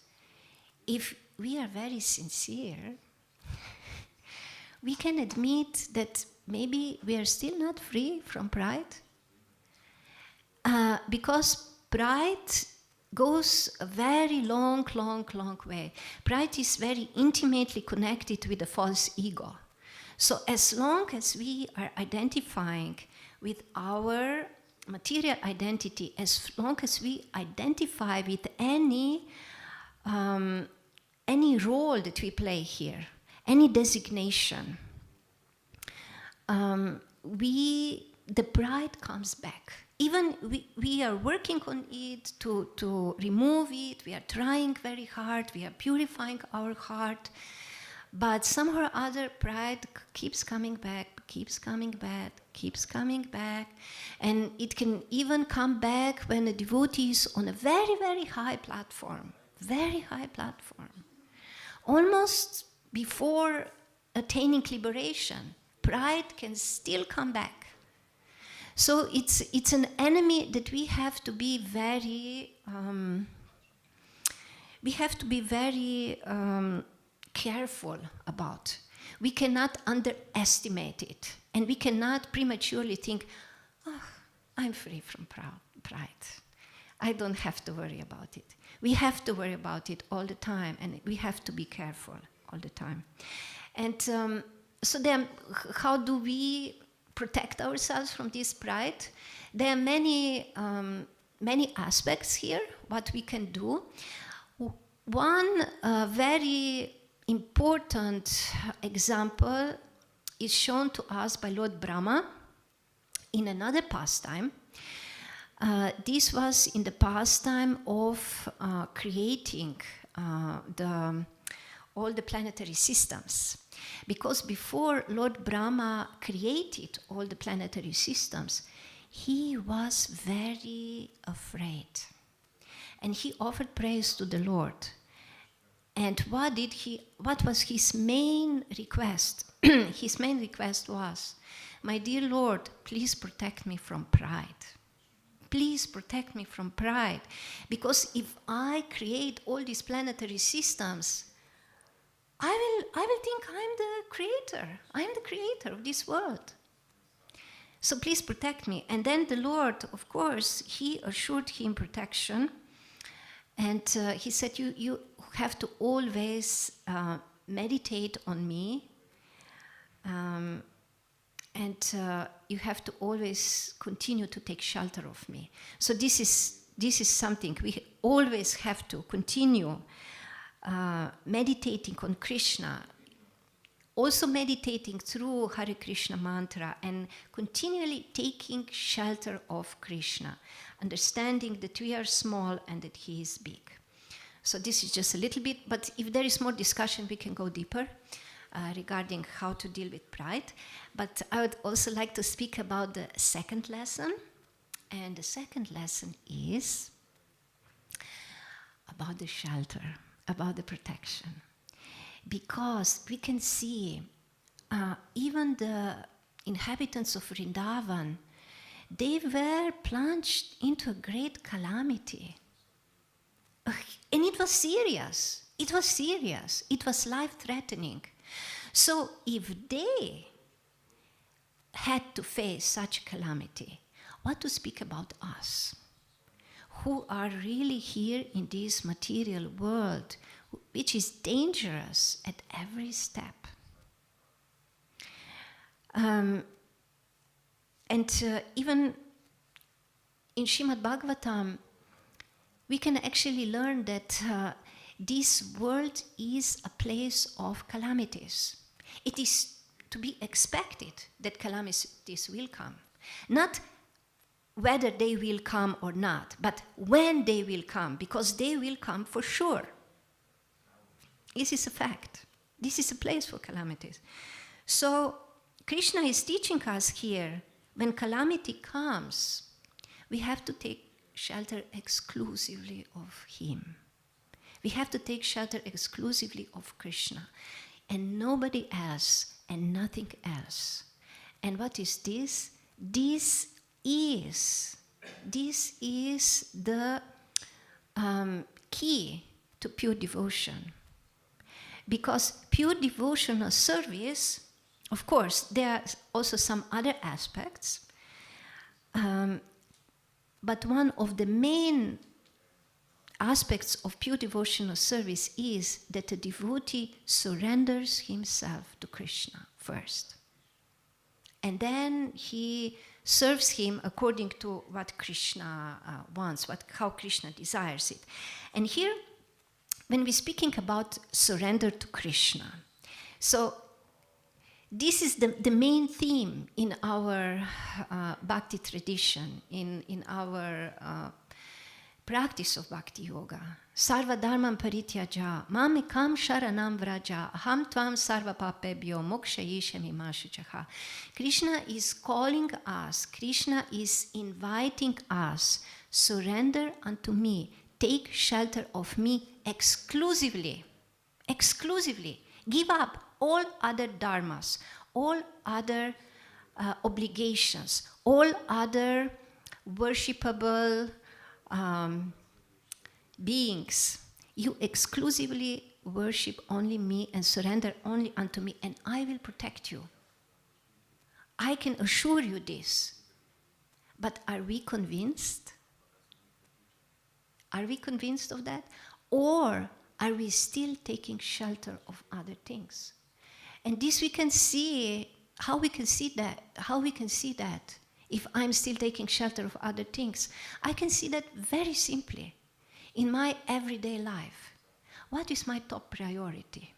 if we are very sincere, we can admit that maybe we are still not free from pride. Because pride goes a very long way. Pride is very intimately connected with the false ego. So as long as we are identifying with our material identity, as long as we identify with any role that we play here, any designation, the pride comes back. Even we are working on it to remove it, we are trying very hard, we are purifying our heart, but somehow or other pride keeps coming back, and it can even come back when a devotee is on a very, very high platform, almost before attaining liberation. Pride can still come back. So it's an enemy that we have to be very careful about. We cannot underestimate it, and we cannot prematurely think, "Oh, I'm free from pride. I don't have to worry about it." We have to worry about it all the time, and we have to be careful all the time. And so then, how do we protect ourselves from this pride? There are many aspects here, what we can do. One very important example is shown to us by Lord Brahma in another pastime. This was in the pastime of creating all the planetary systems. Because before Lord Brahma created all the planetary systems, he was very afraid. And he offered praise to the Lord. And what was his main request? His main request was, "My dear Lord, please protect me from pride. Please protect me from pride. Because if I create all these planetary systems, I will think I'm the creator. I'm the creator of this world. So please protect me." And then the Lord, of course, he assured him protection. And he said, you have to always meditate on me. And you have to always continue to take shelter of me. So this is something we always have to continue meditating on Krishna, also meditating through Hare Krišna mantra, and continually taking shelter of Krishna, understanding that we are small and that he is big. So this is just a little bit, but if there is more discussion, we can go deeper. regarding how to deal with pride. But I would also like to speak about the second lesson. And the second lesson is about the shelter, about the protection. Because we can see even the inhabitants of Vrindavan, they were plunged into a great calamity. And it was serious. It was serious. It was life-threatening. So if they had to face such calamity, what to speak about us, who are really here in this material world, which is dangerous at every step. Even in Srimad Bhagavatam, we can actually learn that this world is a place of calamities. It is to be expected that calamities will come. Not whether they will come or not, but when they will come, because they will come for sure. This is a fact. This is a place for calamities. So Krishna is teaching us here, when calamity comes, we have to take shelter exclusively of Him. We have to take shelter exclusively of Krishna, and nobody else, and nothing else. And what is this? This is the key to pure devotion. Because pure devotional service, of course, there are also some other aspects, but one of the main aspects of pure devotional service is that the devotee surrenders himself to Krishna first. And then he serves him according to what Krishna wants, how Krishna desires it. And here, when we're speaking about surrender to Krishna, so this is the main theme in our bhakti tradition, in our practice of bhakti yoga. Sarva dharmam parityaja, mamikam sharanam vraja, aham tvam sarva papebhyo mokshayishami mashuchaha. Krishna is calling us, Krishna is inviting us, surrender unto me, take shelter of me exclusively. Exclusively. Give up all other dharmas, all other obligations, all other worshipable beings. You exclusively worship only me and surrender only unto me, and I will protect you. I can assure you this. But are we convinced? Are we convinced of that? Or are we still taking shelter of other things? And this we can see, how we can see that, if I'm still taking shelter of other things. I can see that very simply in my everyday life. What is my top priority?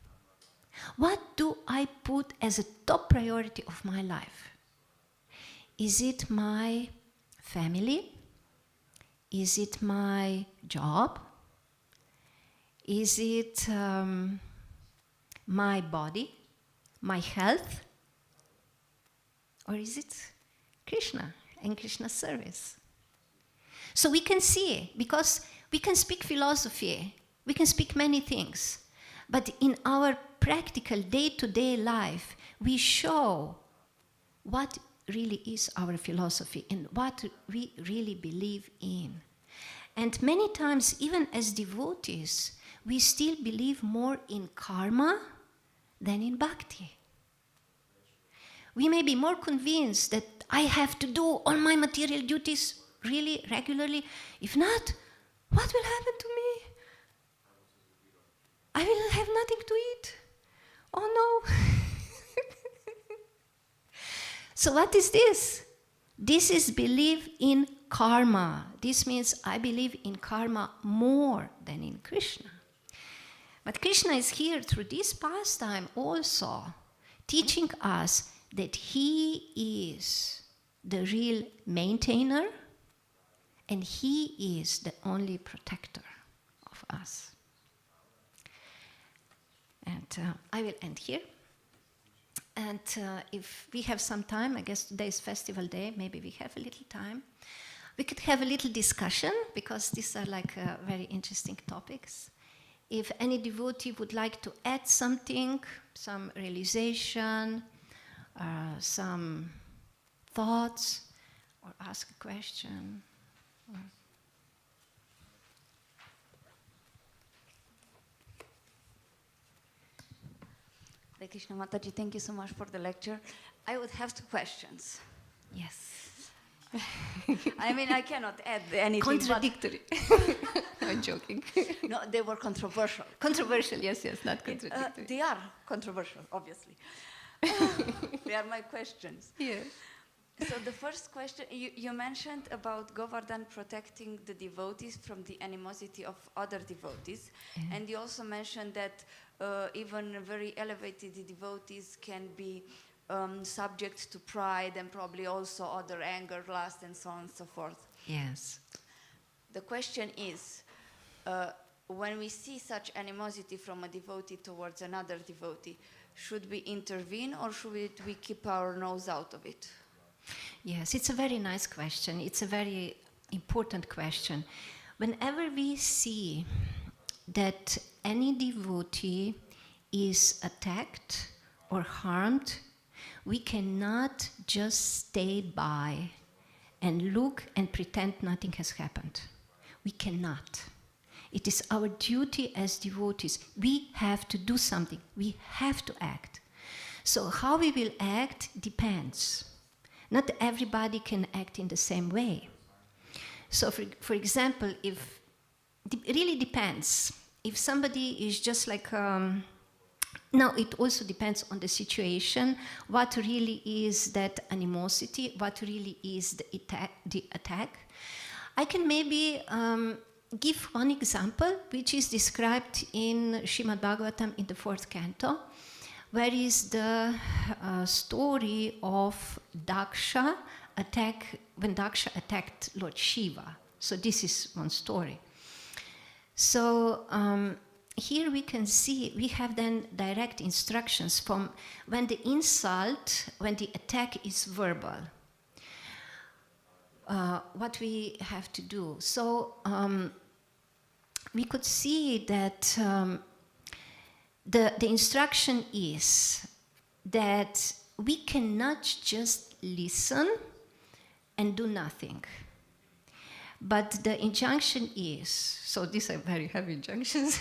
What do I put as a top priority of my life? Is it my family? Is it my job? Is it my body, my health? Or is it Krishna and Krishna's service? So we can see, because we can speak philosophy, we can speak many things, but in our practical day-to-day life, we show what really is our philosophy and what we really believe in. And many times, even as devotees, we still believe more in karma than in bhakti. We may be more convinced that I have to do all my material duties really regularly. If not, what will happen to me? I will have nothing to eat. Oh no. So what is this? This is belief in karma. This means I believe in karma more than in Krishna. But Krishna is here through this pastime also teaching us that He is the real maintainer and He is the only protector of us. And I will end here. And if we have some time, I guess today is festival day, maybe we have a little time, we could have a little discussion, because these are like very interesting topics. If any devotee would like to add something, some realization, some thoughts, or ask a question. Hare Krishna Mataji, thank you so much for the lecture. I would have 2 questions. Yes. I mean, I cannot add anything. Contradictory. I'm joking. No, they were controversial. Controversial, yes, not contradictory. They are controversial, obviously. They are my questions. Yes. So the first question, you mentioned about Govardhan protecting the devotees from the animosity of other devotees. Yeah. And you also mentioned that even very elevated devotees can be subject to pride and probably also other anger, lust, and so on and so forth. Yes. The question is, when we see such animosity from a devotee towards another devotee, should we intervene or should we keep our nose out of it? Yes, it's a very nice question. It's a very important question. Whenever we see that any devotee is attacked or harmed, we cannot just stay by and look and pretend nothing has happened. We cannot. It is our duty as devotees. We have to do something. We have to act. So how we will act depends. Not everybody can act in the same way. So for example, it really depends. If somebody is just like, now it also depends on the situation, what really is that animosity, what really is the attack. I can maybe give one example, which is described in Srimad Bhagavatam in the 4th canto, where is the story of Daksha when Daksha attacked Lord Shiva. So this is one story. So here we can see, we have then direct instructions from when the insult, when the attack is verbal, what we have to do. So we could see that the instruction is that we cannot just listen and do nothing. But the injunction is, so these are very heavy injunctions.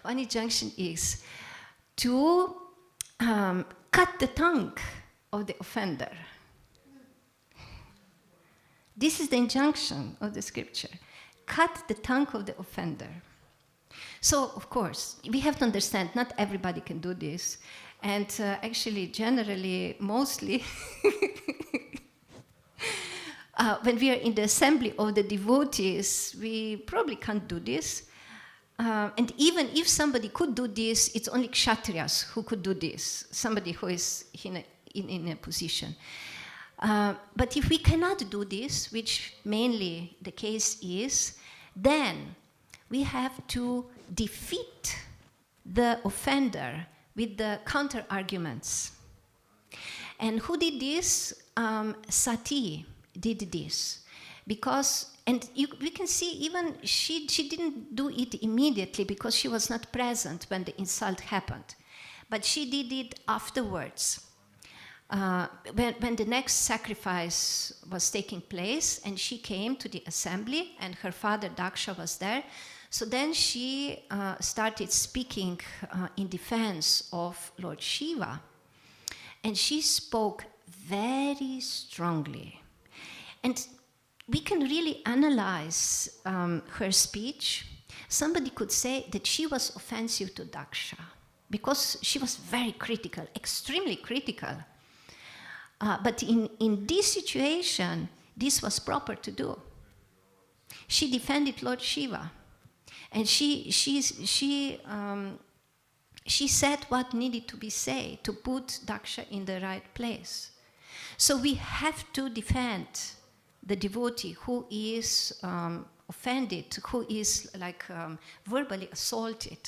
One injunction is to cut the tongue of the offender. This is the injunction of the scripture. Cut the tongue of the offender. So, of course, we have to understand not everybody can do this. And actually, generally, mostly, when we are in the assembly of the devotees, we probably can't do this. And even if somebody could do this, it's only kshatriyas who could do this, somebody who is in a position. But if we cannot do this, which mainly the case is, then we have to defeat the offender with the counter-arguments. And who did this? Sati did this. Because, and we can see even she didn't do it immediately because she was not present when the insult happened. But she did it afterwards. When the next sacrifice was taking place and she came to the assembly and her father Daksha was there, so then she started speaking in defense of Lord Shiva, and she spoke very strongly. And we can really analyze her speech. Somebody could say that she was offensive to Daksha because she was very critical, extremely critical. But in this situation, this was proper to do. She defended Lord Shiva, and she said what needed to be said to put Daksha in the right place. So we have to defend the devotee who is offended, who is like verbally assaulted.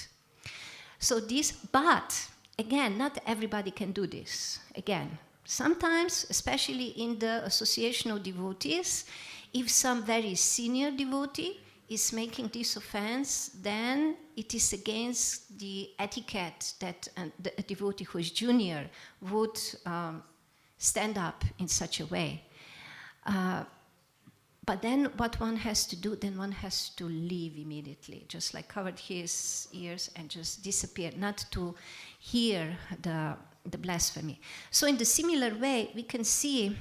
So this, but again, not everybody can do this. Again, sometimes, especially in the association of devotees, if some very senior devotee is making this offense, then it is against the etiquette that a devotee who is junior would stand up in such a way. But then what one has to do, then one has to leave immediately, just like covered his ears and just disappear, not to hear the blasphemy. So in the similar way, we can see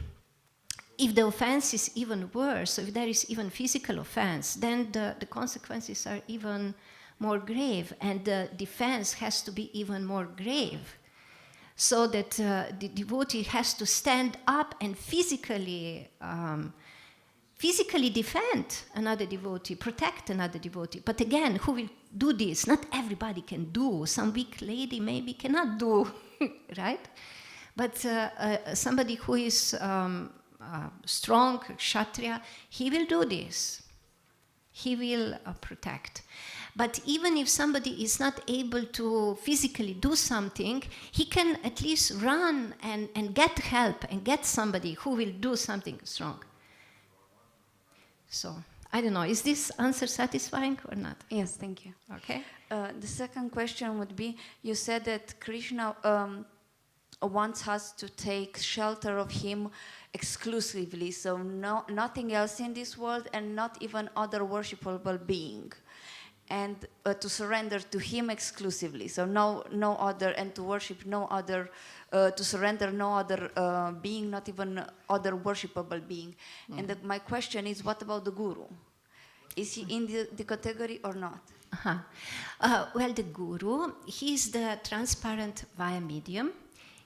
if the offense is even worse, so if there is even physical offense, then the consequences are even more grave, and the defense has to be even more grave, so that the devotee has to stand up and physically defend another devotee, protect another devotee. But again, who will do this? Not everybody can do. Some weak lady maybe cannot do, right? But somebody who is strong, kshatriya, he will do this. He will protect. But even if somebody is not able to physically do something, he can at least run and get help and get somebody who will do something strong. So, I don't know, is this answer satisfying or not? Yes, thank you. Okay. The second question would be, you said that Krishna wants us to take shelter of him exclusively, so nothing else in this world and not even other worshipable being. And to surrender to him exclusively, so no other, and to worship no other, to surrender no other being, not even other worshipable being. Mm-hmm. And my question is, what about the guru? Is he in the category or not? Well, the guru, he is the transparent via medium.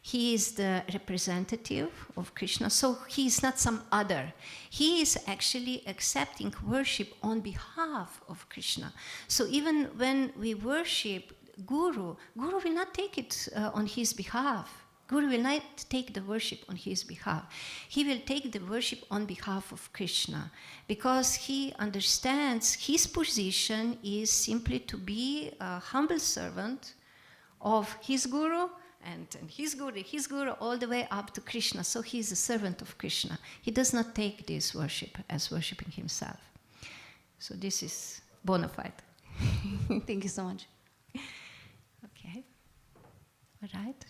He is the representative of Krishna, so he is not some other. He is actually accepting worship on behalf of Krishna. So even when we worship Guru, Guru will not take it on his behalf. Guru will not take the worship on his behalf. He will take the worship on behalf of Krishna, because he understands his position is simply to be a humble servant of his Guru, and his guru, all the way up to Krishna. So he is a servant of Krishna. He does not take this worship as worshipping himself. So this is bona fide. Thank you so much. Okay. All right.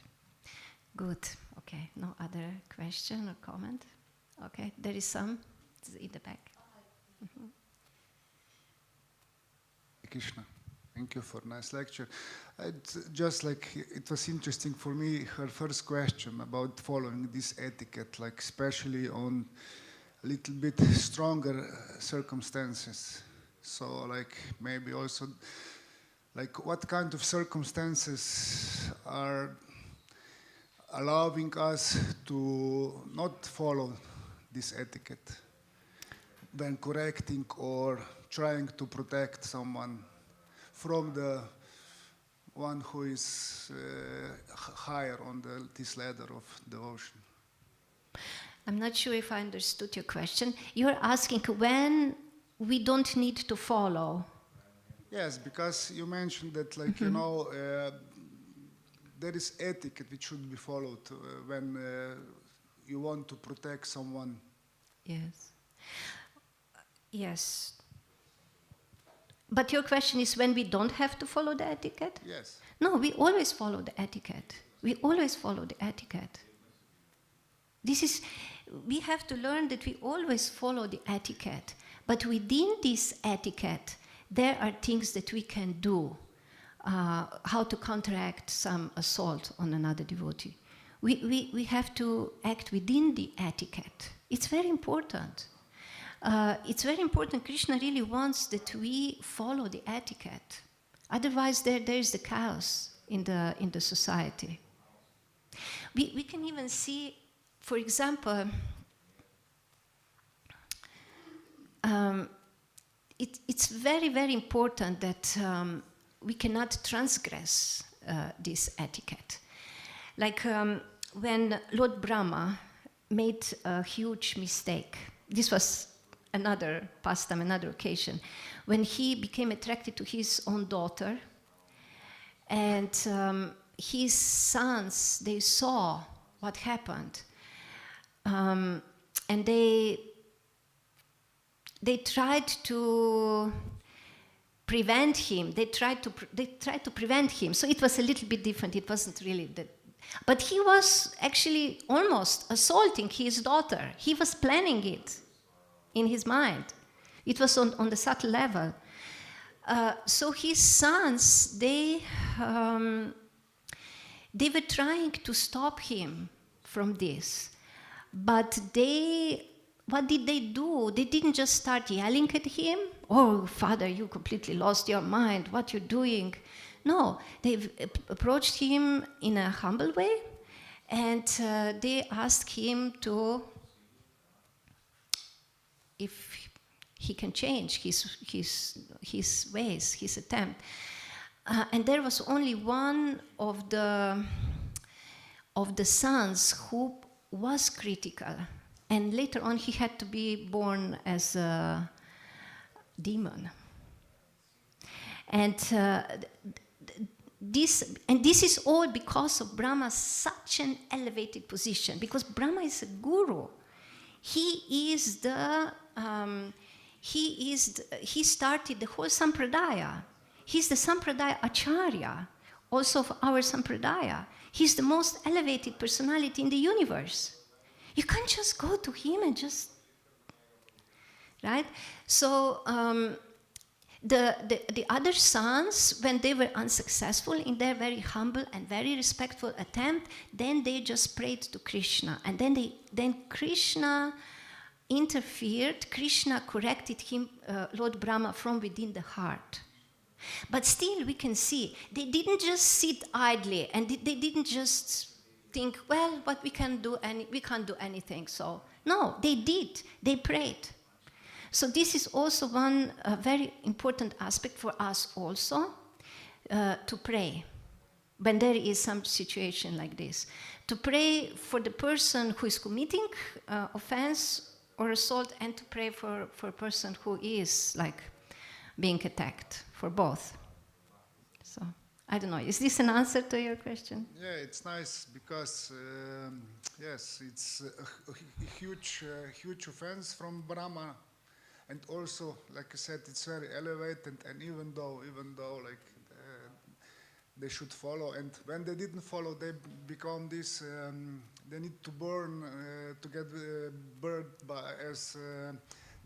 Good. Okay. No other question or comment? Okay. There is some in the back. Mm-hmm. Krishna. Thank you for a nice lecture. Just like it was interesting for me, her first question about following this etiquette, like especially on a little bit stronger circumstances. So like maybe also like what kind of circumstances are allowing us to not follow this etiquette when correcting or trying to protect someone from the one who is higher on this ladder of devotion. I'm not sure if I understood your question. You're asking when we don't need to follow. Yes, because you mentioned that, like, mm-hmm. you know, there is etiquette which should be followed when you want to protect someone. Yes. Yes. But your question is when we don't have to follow the etiquette? Yes. No, we always follow the etiquette. We always follow the etiquette. We have to learn that we always follow the etiquette. But within this etiquette, there are things that we can do. How to counteract some assault on another devotee. We have to act within the etiquette. It's very important. It's very important. Krishna really wants that we follow the etiquette. Otherwise, there is the chaos in the society. We can even see, for example, it's very, very important that we cannot transgress this etiquette. Like when Lord Brahma made a huge mistake. This was another pastime, another occasion, when he became attracted to his own daughter, and his sons, they saw what happened, and they tried to prevent him. They tried to prevent him. So it was a little bit different. It wasn't really that. But he was actually almost assaulting his daughter. He was planning it in his mind. It was on the subtle level. So his sons, they were trying to stop him from this. But what did they do? They didn't just start yelling at him. Oh, Father, you completely lost your mind. What you're doing? No, they approached him in a humble way, and they asked him if he can change his ways, his attempt. And there was only one of the sons who was critical. And later on, he had to be born as a demon. And this is all because of Brahma's such an elevated position. Because Brahma is a guru. He started the whole sampradaya. He's the sampradaya acharya, also of our sampradaya. He's the most elevated personality in the universe. You can't just go to him and just, right? So the other sons, when they were unsuccessful in their very humble and very respectful attempt, then they just prayed to Krishna, and then Krishna interfered. Krishna corrected him, Lord Brahma, from within the heart. But still, we can see they didn't just sit idly, and they didn't just think, well, what we can't do anything. So no, they did. They prayed. So this is also one very important aspect for us also, to pray when there is some situation like this. To pray for the person who is committing offense or assault, and to pray for a person who is like being attacked, for both. So I don't know, is this an answer to your question? Yeah, it's nice because, yes, it's a huge offense from Brahma, and also, like I said, it's very elevated, and even though like they should follow, and when they didn't follow, they become this, they need to burn, to get burned as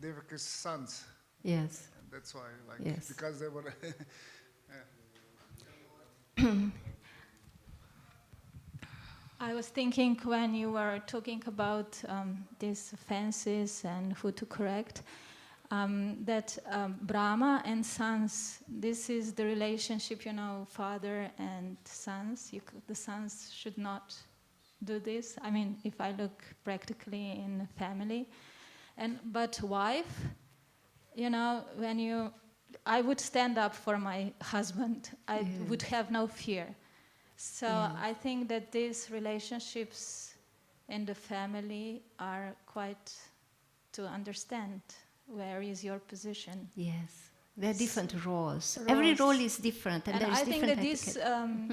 Devaka's sons. Yes. And that's why, like, yes. Because they were... I was thinking when you were talking about these offenses and who to correct, that Brahma and sons, this is the relationship, father and sons. The sons should not do this. I mean, if I look practically in a family. But wife, I would stand up for my husband. I would have no fear. So I think that these relationships in the family are quite to understand where is your position. Yes, there are different roles. Every role is different, and there is different etiquette. I think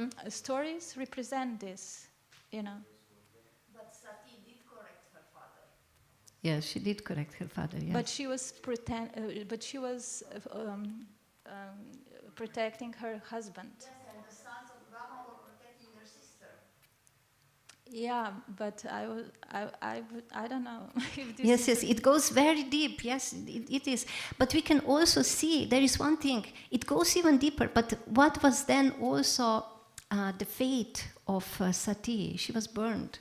that these stories represent this, But Sati did correct her father. Yes, she did correct her father. Yes. But she was protecting her husband. Yes, and the sons of Brahma were protecting their sister. Yeah, but I don't know if this yes, it goes very deep. Yes, it is. But we can also see there is one thing. It goes even deeper. But what was then also the fate of Sati? She was burned.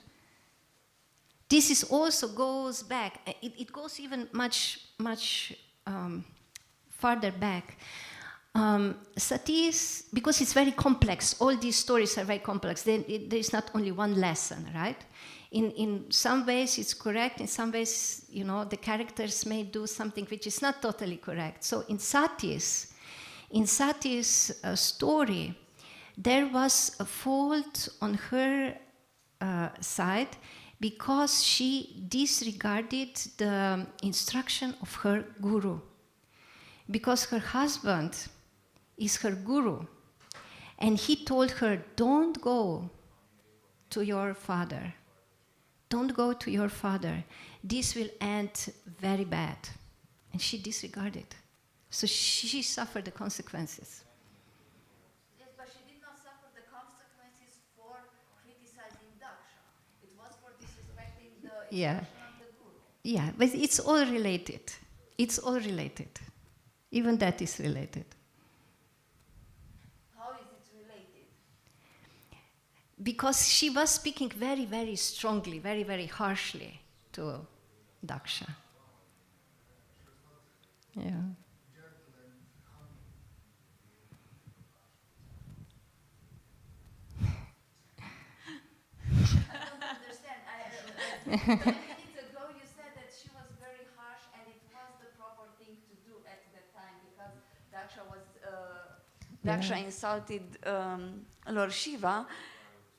This is also goes back. It goes even much farther back. Sati's, because it's very complex, all these stories are very complex, there is not only one lesson, right? In some ways it's correct, in some ways, the characters may do something which is not totally correct. So in Sati's story, there was a fault on her side because she disregarded the instruction of her guru. Because her husband is her guru. And he told her, don't go to your father. Don't go to your father. This will end very bad. And she disregarded. So she suffered the consequences. Yes, but she did not suffer the consequences for criticizing Daksha. It was for disrespecting the instruction of the guru. Yeah, but it's all related. It's all related. Even that is related. How is it related? Because she was speaking very, very strongly, very, very harshly to Daksha. Yeah. I don't understand. Minutes ago you said that she was very harsh and it was the proper thing to do at that time because Daksha insulted Lord Shiva,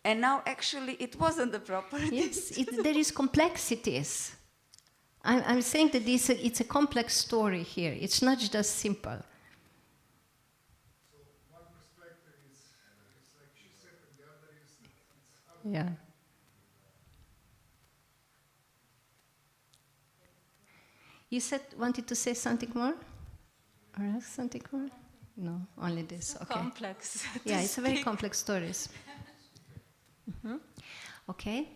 and now actually it wasn't the proper thing. Yes, there is complexities. I'm saying that it's a complex story here. It's not just simple. So one perspective is like she said, and the other is that it's other. Yeah. You wanted to say something more? Or ask something more? No, only this. Okay. Complex. Yeah, it's a very complex stories. Mm-hmm. Okay.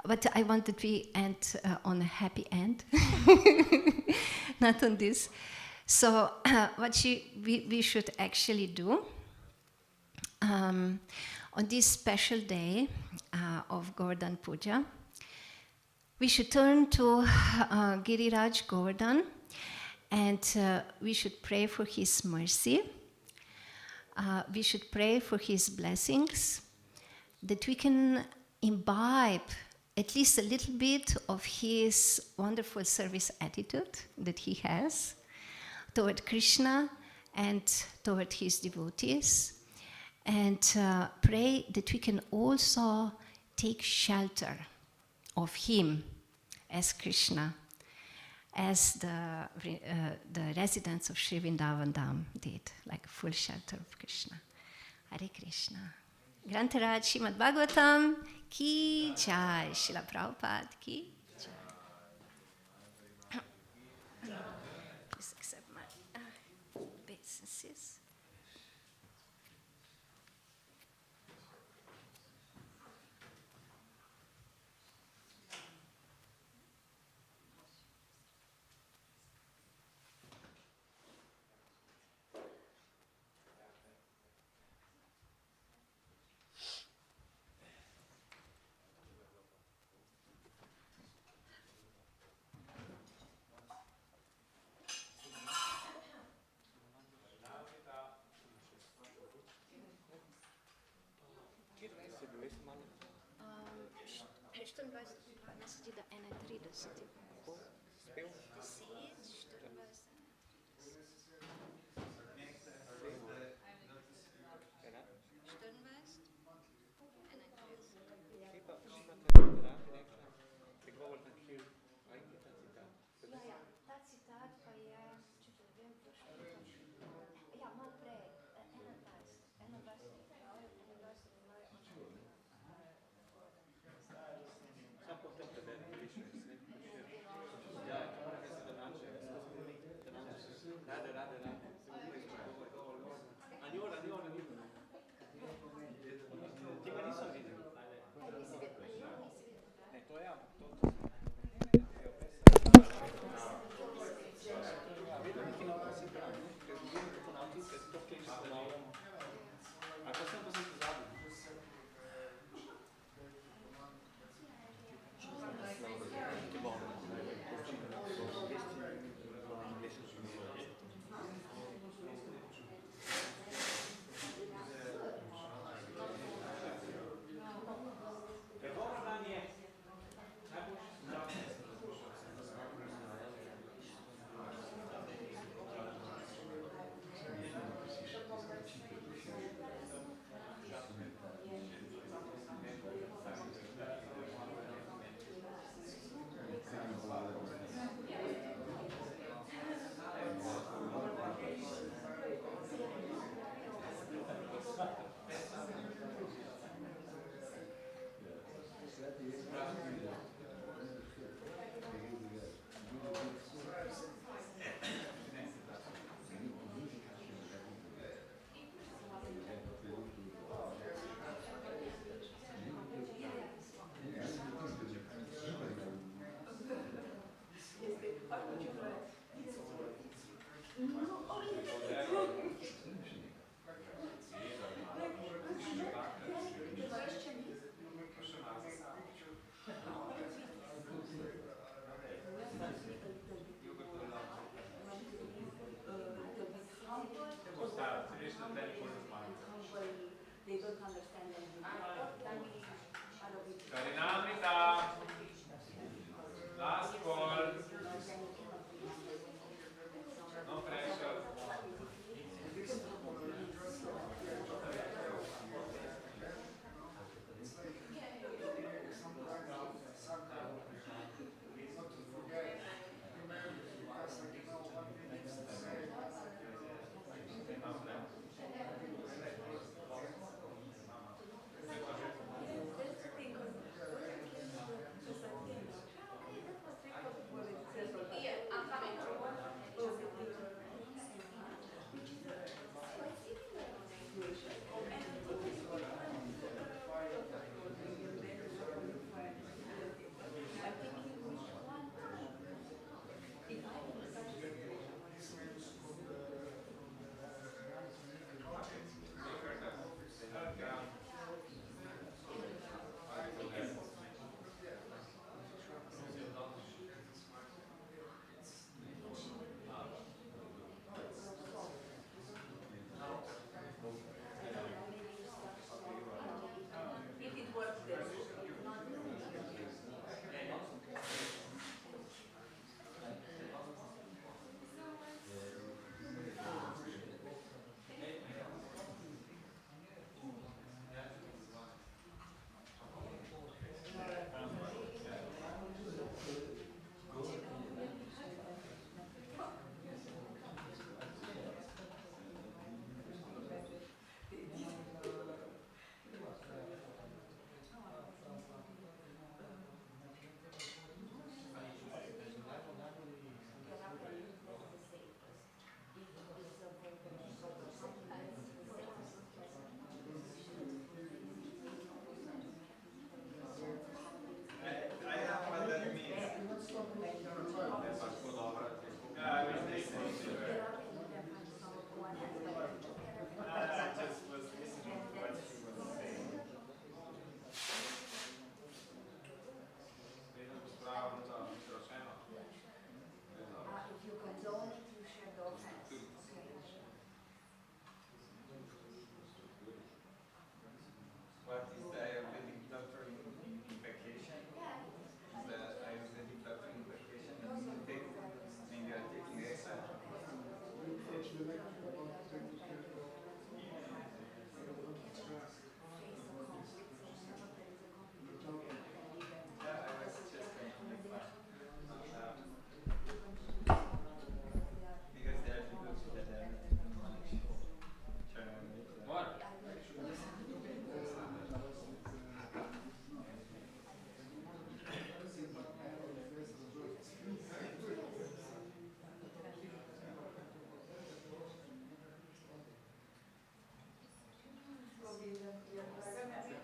But I wanted we end on a happy end, not on this. So what we should actually do on this special day of Govardhan Puja, we should turn to Giriraj Govardhan and we should pray for his mercy. We should pray for his blessings, that we can imbibe at least a little bit of his wonderful service attitude that he has toward Krishna and toward his devotees, and pray that we can also take shelter of him as Krishna, as the residents of Sri Vrindavan Dham did, like full shelter of Krishna. Hare Krishna. Grantaraj Srimad Bhagavatam ki jai, Srila Prabhupada ki jai. Please accept my obeisances.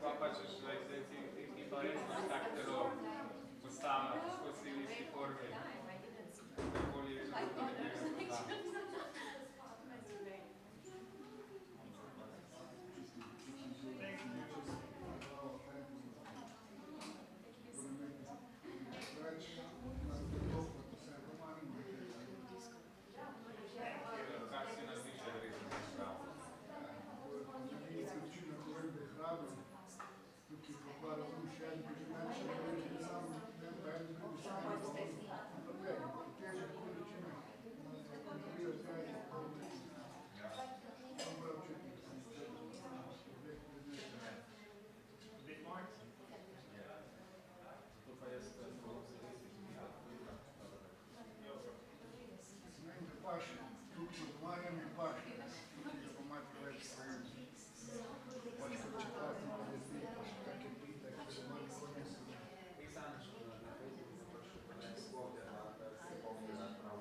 Qua faccio, tipo, respetto, possiamo